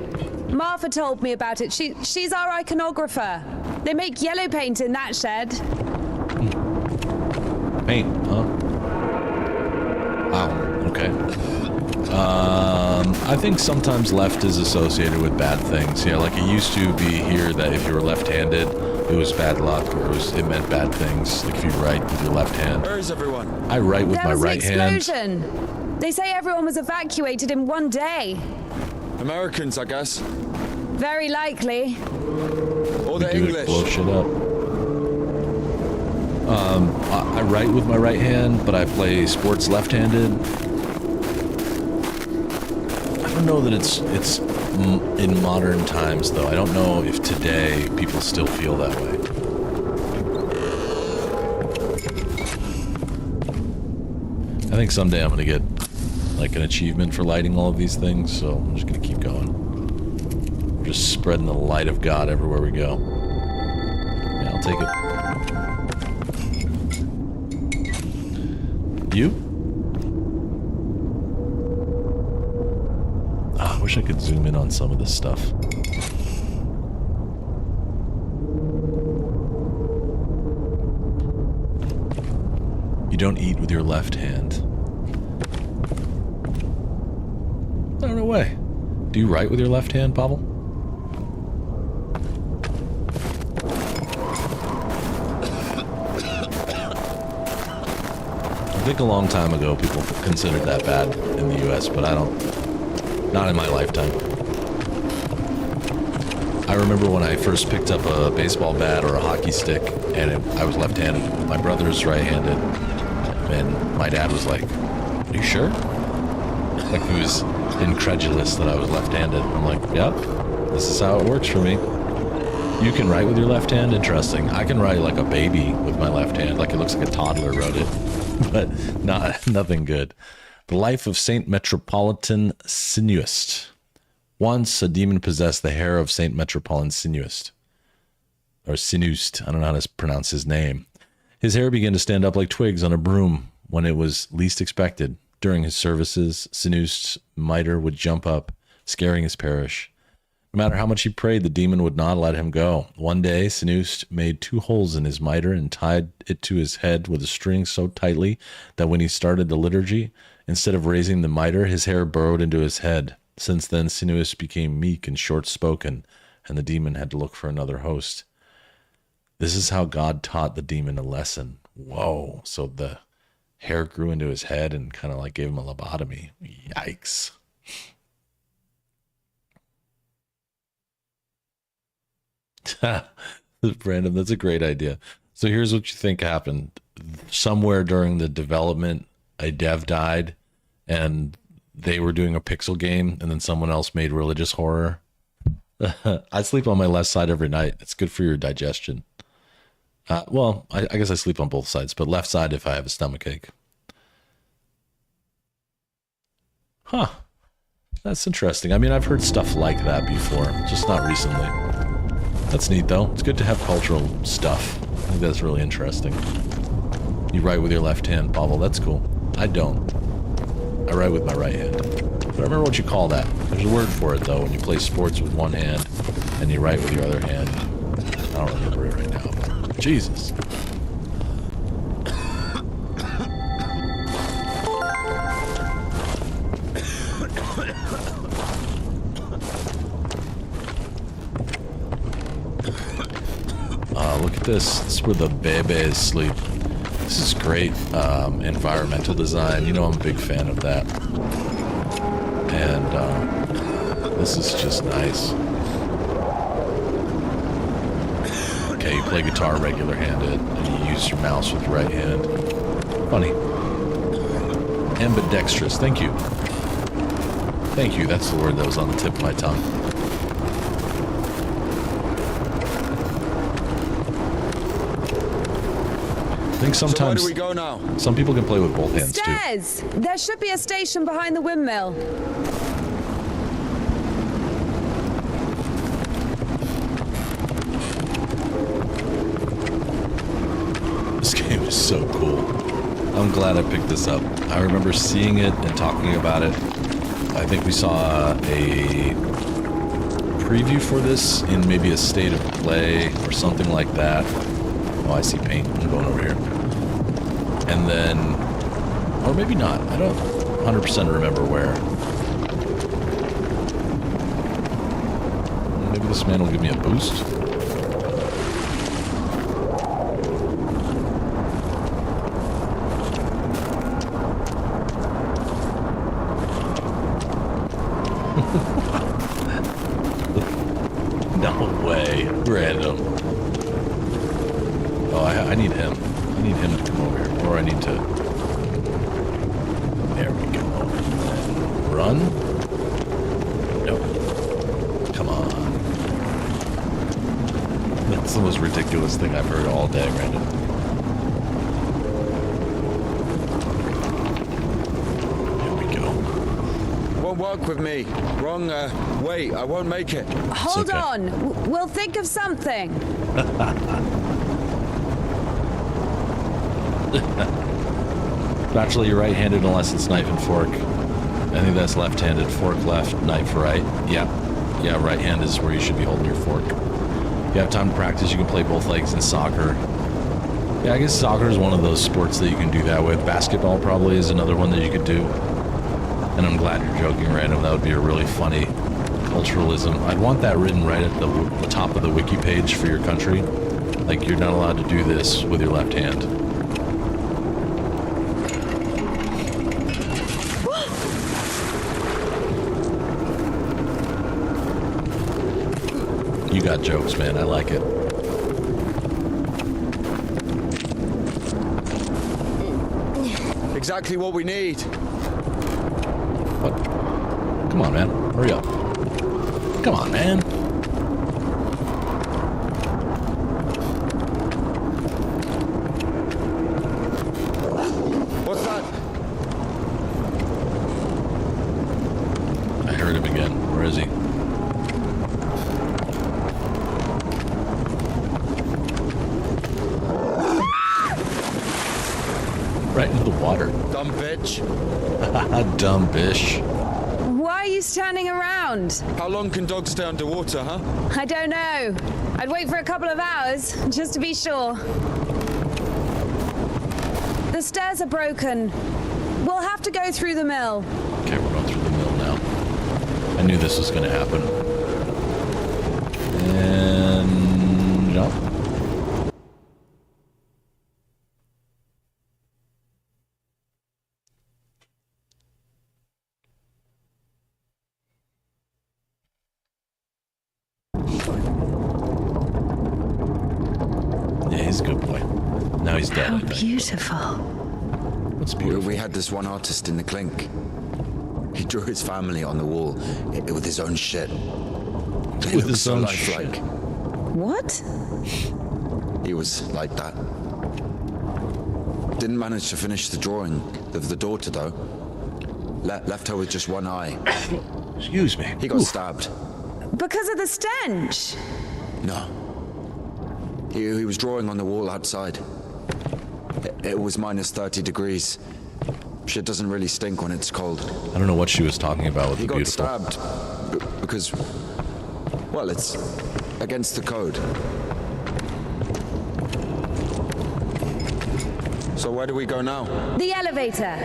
[SPEAKER 11] Martha told me about it. She's our iconographer. They make yellow paint in that shed.
[SPEAKER 1] Paint, huh? Wow. Okay. I think sometimes left is associated with bad things. Yeah, like it used to be here that if you were left-handed, it was bad luck, or it meant bad things. Like if you write with your left hand.
[SPEAKER 10] Where is everyone?
[SPEAKER 1] I write with my right hand.
[SPEAKER 11] There was an explosion. They say everyone was evacuated in one day.
[SPEAKER 10] Americans, I guess.
[SPEAKER 11] Very likely.
[SPEAKER 10] Or the English.
[SPEAKER 1] Blow shit up. I write with my right hand, but I play sports left-handed. I don't know that it's in modern times, though. I don't know if today people still feel that way. I think someday I'm gonna get like an achievement for lighting all of these things, so I'm just gonna keep going. We're just spreading the light of God everywhere we go. Yeah, I'll take it. You? Oh, I wish I could zoom in on some of this stuff. You don't eat with your left hand. Oh, no way. Do you write with your left hand, Pavel? I think a long time ago people considered that bad in the US, but I don't. Not in my lifetime. I remember when I first picked up a baseball bat or a hockey stick, and I was left-handed. My brother's right-handed, and my dad was like, "Are you sure?" Like he was incredulous that I was left-handed. I'm like, "Yep, this is how it works for me." You can write with your left hand? Interesting. I can write like a baby with my left hand, like it looks like a toddler wrote it, but nothing good. The life of Saint Metropolitan Sinuist. Once a demon possessed the hair of Saint Metropolitan Sinuist. Or Sinust, I don't know how to pronounce his name. His hair began to stand up like twigs on a broom when it was least expected. During his services, Sinust's mitre would jump up, scaring his parish. No matter how much he prayed, the demon would not let him go. One day, Sinust made 2 holes in his mitre and tied it to his head with a string so tightly that when he started the liturgy, instead of raising the mitre, his hair burrowed into his head. Since then, Sinust became meek and short-spoken, and the demon had to look for another host. This is how God taught the demon a lesson. Whoa, so the hair grew into his head and kind of like gave him a lobotomy. Yikes. Brandon, that's a great idea. So here's what you think happened. Somewhere during the development, a dev died, and they were doing a pixel game, and then someone else made religious horror. I sleep on my left side every night. It's good for your digestion. Well, I guess I sleep on both sides, but left side if I have a stomachache. Huh. That's interesting. I mean, I've heard stuff like that before, just not recently. That's neat, though. It's good to have cultural stuff. I think that's really interesting. You write with your left hand, Pavel. That's cool. I don't. I write with my right hand. But I remember what you call that. There's a word for it, though, when you play sports with one hand and you write with your other hand. I don't remember it right now. But Jesus. Look at this. This is where the bebes sleep. This is great environmental design. You know I'm a big fan of that. And this is just nice. Okay, you play guitar regular-handed, and you use your mouse with your right hand. Funny. Ambidextrous. Thank you. Thank you. That's the word that was on the tip of my tongue. I think sometimes.
[SPEAKER 10] So where do we go now?
[SPEAKER 1] Some people can play with both hands too.
[SPEAKER 11] Stairs! There should be a station behind the windmill.
[SPEAKER 1] This game is so cool. I'm glad I picked this up. I remember seeing it and talking about it. I think we saw a preview for this in maybe a state of play or something like that. Oh, I see paint. I'm going over here. And then, or maybe not. I don't 100% remember where. this man will give me a boost? No way. Random. Oh, I need him. I need him to come over here. Or I need to... There we go. And run? Nope. Come on. That's the most ridiculous thing I've heard all day, Random. Here we go.
[SPEAKER 10] Won't work with me. Wrong way. I won't make it.
[SPEAKER 11] Hold
[SPEAKER 1] okay.
[SPEAKER 11] on. We'll think of something.
[SPEAKER 1] Naturally, you're right-handed unless it's knife and fork. I think that's left-handed. Fork left, knife right. Yeah. Yeah, right hand is where you should be holding your fork. If you have time to practice, you can play both legs in soccer. Yeah, I guess soccer is one of those sports that you can do that with. Basketball probably is another one that you could do. And I'm glad you're joking, Random. That would be a really funny culturalism. I'd want that written right at the top of the wiki page for your country. Like, you're not allowed to do this with your left hand. You got jokes, man. I like it.
[SPEAKER 10] Exactly what we need.
[SPEAKER 1] What? Come on, man. Hurry up. Come on, man.
[SPEAKER 10] What's that?
[SPEAKER 1] I heard him again. Where is he? Right into the water.
[SPEAKER 10] Dumb bitch.
[SPEAKER 1] Dumb bitch.
[SPEAKER 11] Why are you standing around?
[SPEAKER 10] How long can dogs stay underwater, huh?
[SPEAKER 11] I don't know. I'd wait for a couple of hours, just to be sure. The stairs are broken. We'll have to go through the mill.
[SPEAKER 1] Okay, we're going through the mill now. I knew this was going to happen. And jump. Yeah, he's a good boy. Now he's dead,
[SPEAKER 2] How
[SPEAKER 1] I think.
[SPEAKER 2] beautiful.
[SPEAKER 1] What's beautiful?
[SPEAKER 10] We had this one artist in the clink. He drew his family on the wall with his own shit. They
[SPEAKER 1] With
[SPEAKER 10] looked
[SPEAKER 1] his
[SPEAKER 10] so
[SPEAKER 1] own
[SPEAKER 10] lifelike.
[SPEAKER 1] shit.
[SPEAKER 11] What?
[SPEAKER 10] He was like that. Didn't manage to finish the drawing of the daughter, though. Left her with just one eye.
[SPEAKER 1] Excuse me.
[SPEAKER 10] He got
[SPEAKER 1] Oof.
[SPEAKER 10] stabbed.
[SPEAKER 11] Because of the stench.
[SPEAKER 10] No. He was drawing on the wall outside. It was minus 30 degrees. Shit doesn't really stink when it's cold.
[SPEAKER 1] I don't know what she was talking about with
[SPEAKER 10] He
[SPEAKER 1] the
[SPEAKER 10] got
[SPEAKER 1] beautiful.
[SPEAKER 10] stabbed because, well, it's against the code. So where do we go now?
[SPEAKER 11] The elevator.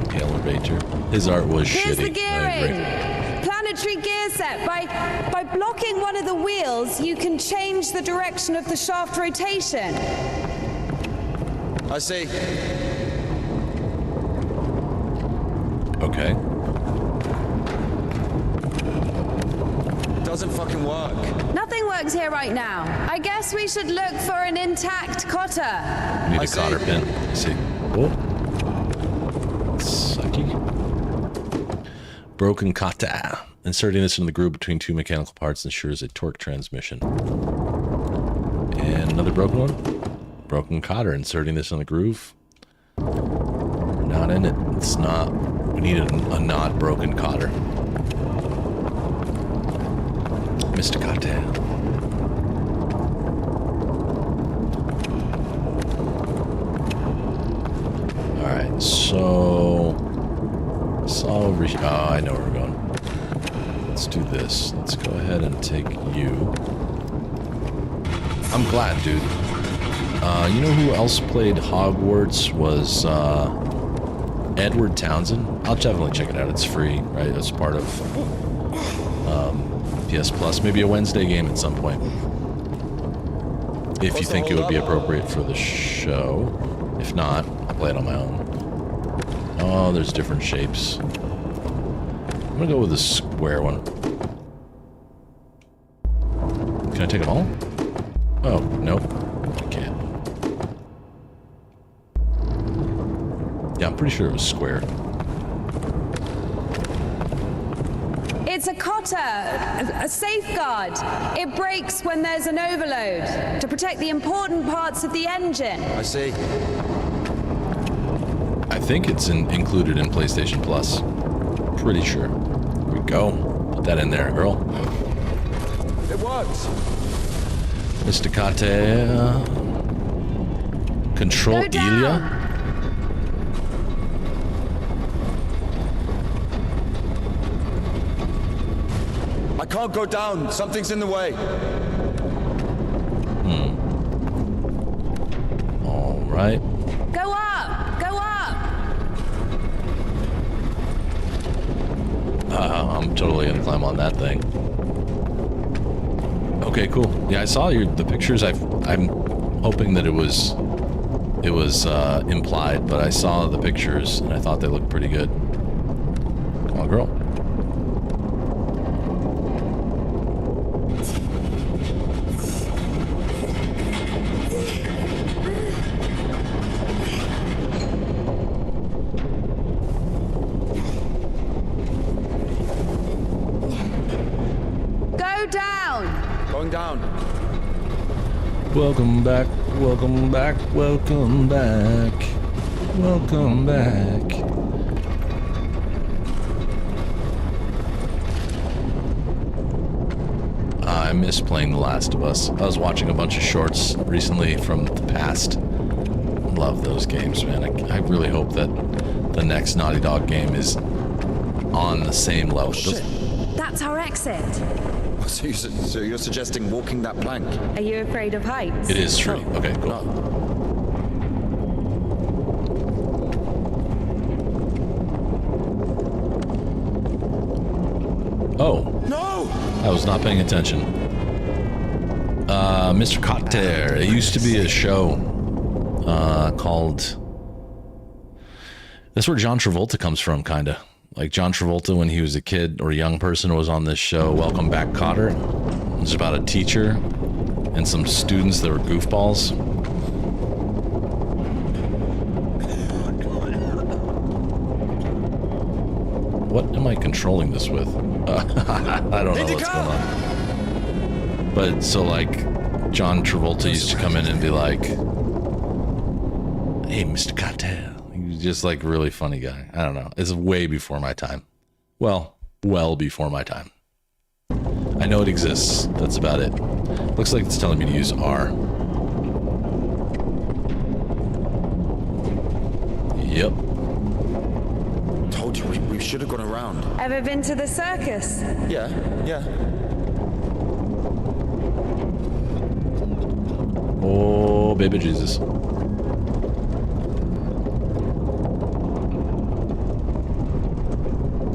[SPEAKER 1] The elevator. His art was
[SPEAKER 11] Here's
[SPEAKER 1] shitty.
[SPEAKER 11] the
[SPEAKER 1] I agree.
[SPEAKER 11] gearing. Planetary gear set. By blocking one of the wheels, you can change the direction of the shaft rotation.
[SPEAKER 10] I see.
[SPEAKER 1] Okay.
[SPEAKER 10] Doesn't fucking work.
[SPEAKER 11] Nothing works here right now. I guess we should look for an intact cotter.
[SPEAKER 1] Need
[SPEAKER 10] I
[SPEAKER 1] a
[SPEAKER 10] see.
[SPEAKER 1] cotter pin. I see. Oh. Sucky. Broken kata. Inserting this in the groove between two mechanical parts ensures a torque transmission. And another broken one. Broken cotter. Inserting this in the groove. Not in it. It's not. We need a not broken cotter. Mr. Cotter. Alright, so... over here. Oh, I know where we're going. Let's do this. Let's go ahead and take you. I'm glad, dude. You know who else played Hogwarts was Edward Townsend? I'll definitely check it out. It's free, right? It's part of PS Plus. Maybe a Wednesday game at some point. If you think it would be appropriate for the show. If not, I play it on my own. Oh, there's different shapes. I'm gonna go with the square one. Can I take them all? Oh, nope. I can't. Yeah, I'm pretty sure it was square.
[SPEAKER 11] It's a cotter, a safeguard. It breaks when there's an overload to protect the important parts of the engine.
[SPEAKER 10] I see.
[SPEAKER 1] I think it's included in PlayStation Plus. Pretty sure. Here we go. Put that in there, girl.
[SPEAKER 10] It works.
[SPEAKER 1] Mr. Kate. Control Ilya.
[SPEAKER 10] I can't go down. Something's in the way.
[SPEAKER 1] All right.
[SPEAKER 11] Go up! Go up!
[SPEAKER 1] I'm totally gonna climb on that thing. Okay, cool. Yeah, I saw the pictures. I'm hoping that it was implied, but I saw the pictures and I thought they looked pretty good. Come on, girl.
[SPEAKER 11] Go down!
[SPEAKER 10] Going down.
[SPEAKER 1] Welcome back, welcome back, welcome back, welcome back. I miss playing The Last of Us. I was watching a bunch of shorts recently from the past. Love those games, man. I really hope that the next Naughty Dog game is on the same level.
[SPEAKER 11] That's our exit.
[SPEAKER 10] So you're suggesting walking that plank?
[SPEAKER 11] Are you afraid of heights?
[SPEAKER 1] It is true. Okay, cool. Oh.
[SPEAKER 10] No!
[SPEAKER 1] I was not paying attention. Mr. Cotter. It used to be a show called... That's where John Travolta comes from, kind of. Like John Travolta, when he was a kid or a young person, was on this show, Welcome Back, Cotter. It's about a teacher and some students that were goofballs. What am I controlling this with? I don't know what's going on. But so like, John Travolta used to come in and be like, "Hey, Mr. Cartel." He was just like really funny guy. I don't know. It's way before my time. Well before my time. I know it exists. That's about it. Looks like it's telling me to use R. Yep.
[SPEAKER 10] Told you we should have gone around.
[SPEAKER 11] Ever been to the circus?
[SPEAKER 10] Yeah.
[SPEAKER 1] Oh, baby Jesus.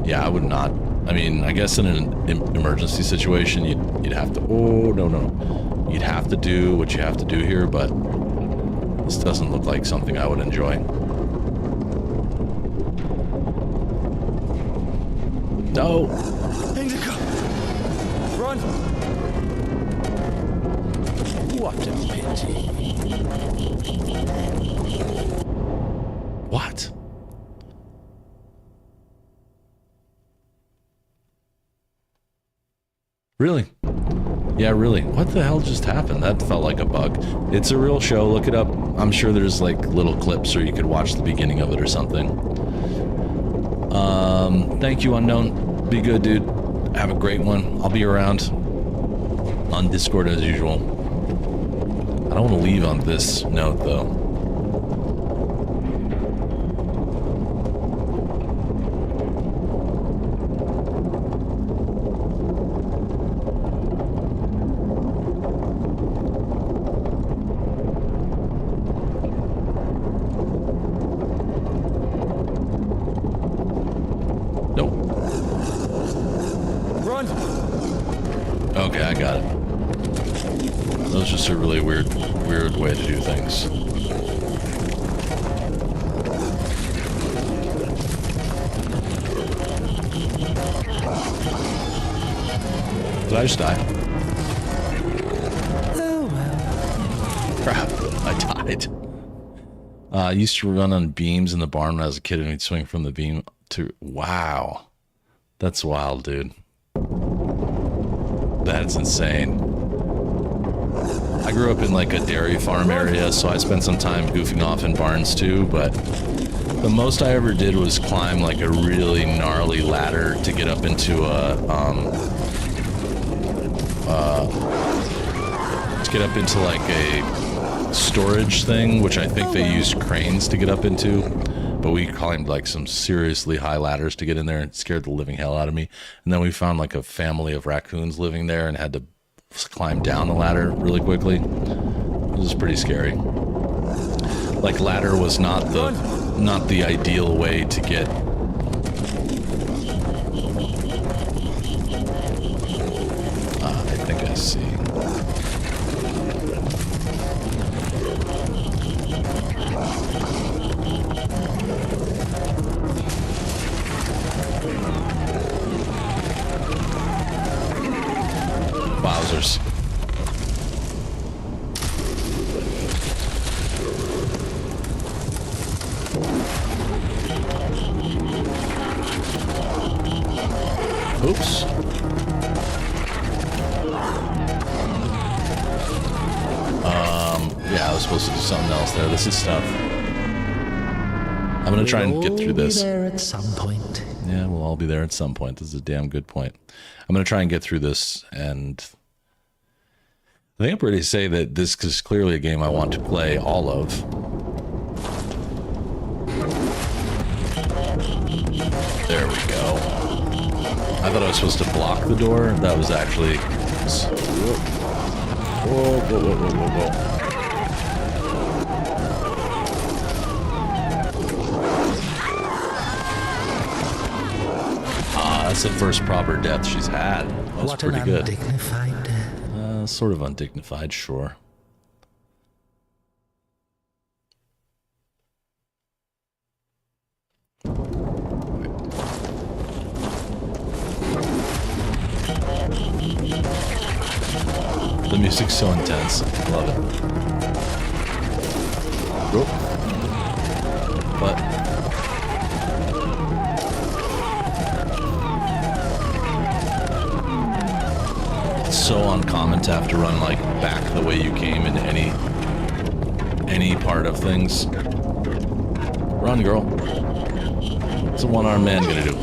[SPEAKER 1] Yeah, I would not. I mean, I guess in an emergency situation, you'd have to... Oh, no. You'd have to do what you have to do here, but this doesn't look like something I would enjoy. No!
[SPEAKER 10] Indika! Run!
[SPEAKER 4] What a pity.
[SPEAKER 1] What? Really? Yeah, really. What the hell just happened? That felt like a bug. It's a real show. Look it up. I'm sure there's like little clips or you could watch the beginning of it or something. Thank you, Unknown. Be good, dude. Have a great one. I'll be around on Discord as usual. I don't want to leave on this note, though. Okay, I got it. That was just a really weird way to do things. Did I just die?
[SPEAKER 4] Oh well.
[SPEAKER 1] Crap, I died. I used to run on beams in the barn when I was a kid, and we'd swing from the beam to... Wow. That's wild, dude. That's insane. I grew up in like a dairy farm area, so I spent some time goofing off in barns too, but the most I ever did was climb like a really gnarly ladder to get up into like a storage thing, which I think they used cranes to get up into, but we climbed like some seriously high ladders to get in there, and it scared the living hell out of me. And then we found like a family of raccoons living there and had to climb down the ladder really quickly. It was pretty scary. Like, ladder was not the ideal way to get... I think I see. Wowzers. Oops. Yeah, I was supposed to do something else there. This is tough. I'm gonna try and get through this.
[SPEAKER 4] We'll be there at some point.
[SPEAKER 1] Yeah, we'll all be there at some point. This is a damn good point. I'm gonna try and get through this, and I think I'm ready to say that this is clearly a game I want to play all of. There we go. I thought I was supposed to block the door. That was actually... Whoa. That's the first proper death she's had. That was pretty good.
[SPEAKER 4] Undignified death.
[SPEAKER 1] Sort of undignified, sure. The music's so intense. Love it. Whoop. But... so uncommon to have to run like back the way you came in any part of things. Run, girl. What's a one-armed man gonna do?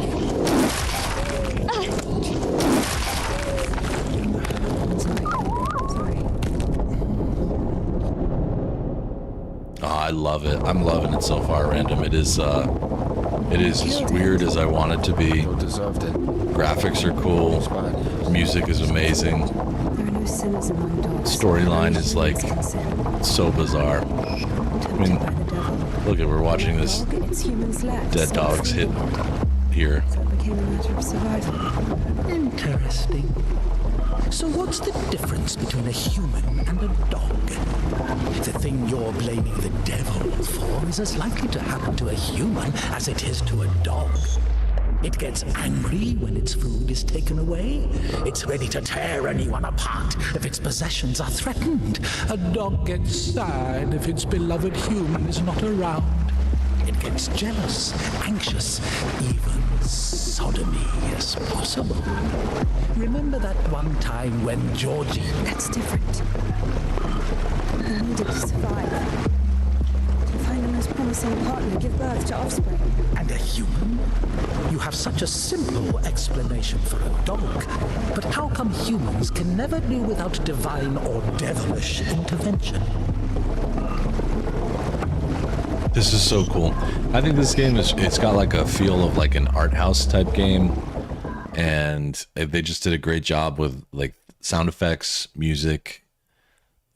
[SPEAKER 1] Oh, I love it. I'm loving it so far, Random. It is as weird as I want it to be. Graphics are cool. Music is amazing. Storyline is like so bizarre. I mean, look at, we're watching this dead dogs hit here.
[SPEAKER 4] Interesting. So what's the difference between a human and a dog? The thing you're blaming the devil for is as likely to happen to a human as it is to a dog. It gets angry when its food is taken away. It's ready to tear anyone apart if its possessions are threatened. A dog gets sad if its beloved human is not around. It gets jealous, anxious, even sodomy is possible. Remember that one time when Georgie...
[SPEAKER 3] That's different. I needed to survive. To find the most promising partner, give birth to offspring.
[SPEAKER 4] And a human? You have such a simple explanation for a dog. But how come humans can never do without divine or devilish intervention?
[SPEAKER 1] This is so cool. I think this game it's got like a feel of like an art house type game, and they just did a great job with like sound effects, music,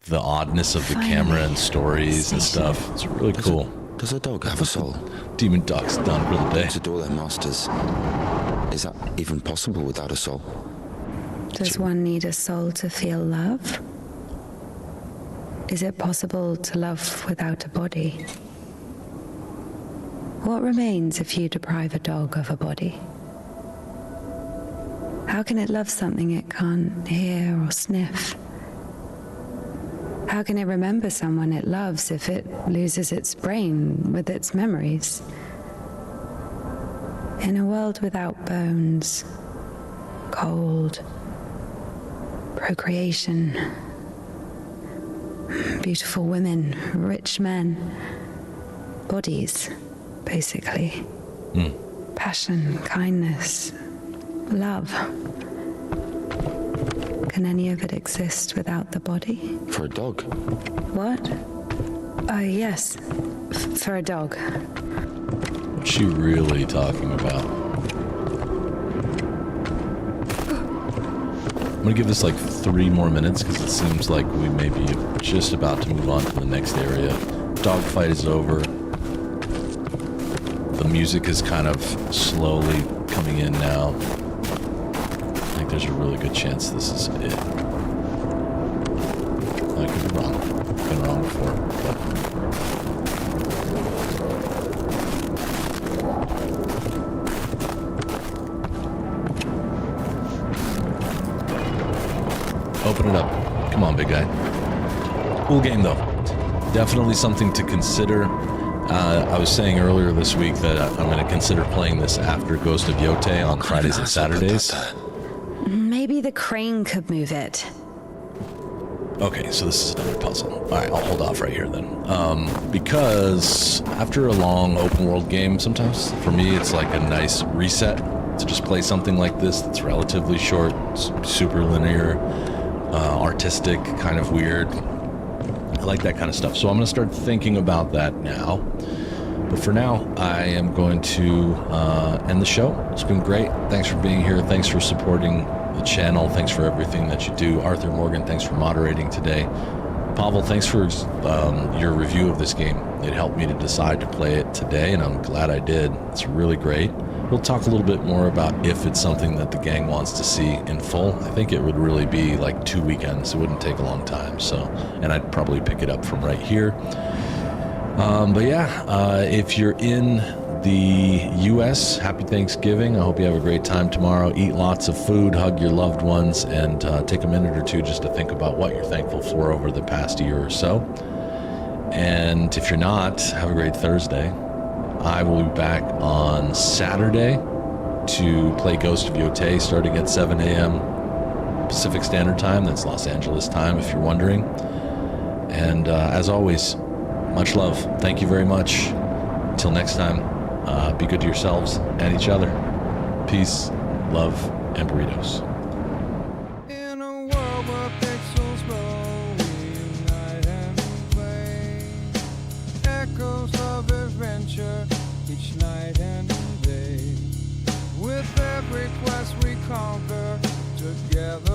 [SPEAKER 1] the oddness of the camera and stories and stuff. It's really cool.
[SPEAKER 10] Does a dog have a soul?
[SPEAKER 1] Demon Dog's done for the day.
[SPEAKER 10] To adore their masters. Is that even possible without a soul?
[SPEAKER 2] Does one need a soul to feel love? Is it possible to love without a body? What remains if you deprive a dog of a body? How can it love something it can't hear or sniff? How can it remember someone it loves if it loses its brain with its memories? In a world without bones, cold, procreation, beautiful women, rich men, bodies, basically. Passion, kindness, love. Can any of it exist without the body?
[SPEAKER 10] For a dog.
[SPEAKER 2] What? Yes. For a dog.
[SPEAKER 1] What's she really talking about? I'm gonna give this like 3 more minutes because it seems like we may be just about to move on to the next area. Dogfight is over. The music is kind of slowly coming in now. I think there's a really good chance this is it. I could be wrong. I've been wrong before. But open it up. Come on, big guy. Cool game, though. Definitely something to consider. I was saying earlier this week that I'm going to consider playing this after Ghost of Yotei on Fridays and Saturdays.
[SPEAKER 2] Maybe the crane could move it.
[SPEAKER 1] Okay, so this is another puzzle. All right, I'll hold off right here then. Because after a long open world game, sometimes for me it's like a nice reset to just play something like this that's relatively short, super linear, artistic, kind of weird. I like that kind of stuff. So I'm going to start thinking about that now. But for now, I am going to end the show. It's been great. Thanks for being here. Thanks for supporting the channel. Thanks for everything that you do. Arthur Morgan, thanks for moderating today. Pavel, thanks for your review of this game. It helped me to decide to play it today, and I'm glad I did. It's really great. We'll talk a little bit more about if it's something that the gang wants to see in full. I think it would really be like 2 weekends. It wouldn't take a long time. So, and I'd probably pick it up from right here. But yeah, if you're in the U.S., happy Thanksgiving. I hope you have a great time tomorrow. Eat lots of food, hug your loved ones, and take a minute or two just to think about what you're thankful for over the past year or so. And if you're not, have a great Thursday. I will be back on Saturday to play Ghost of Yotei starting at 7 a.m. Pacific Standard Time. That's Los Angeles time, if you're wondering. And as always, much love. Thank you very much. Until next time, be good to yourselves and each other. Peace, love, and burritos.
[SPEAKER 12] In a world where pixels glow, we unite and play. Echoes of adventure each night and day. With every quest we conquer together.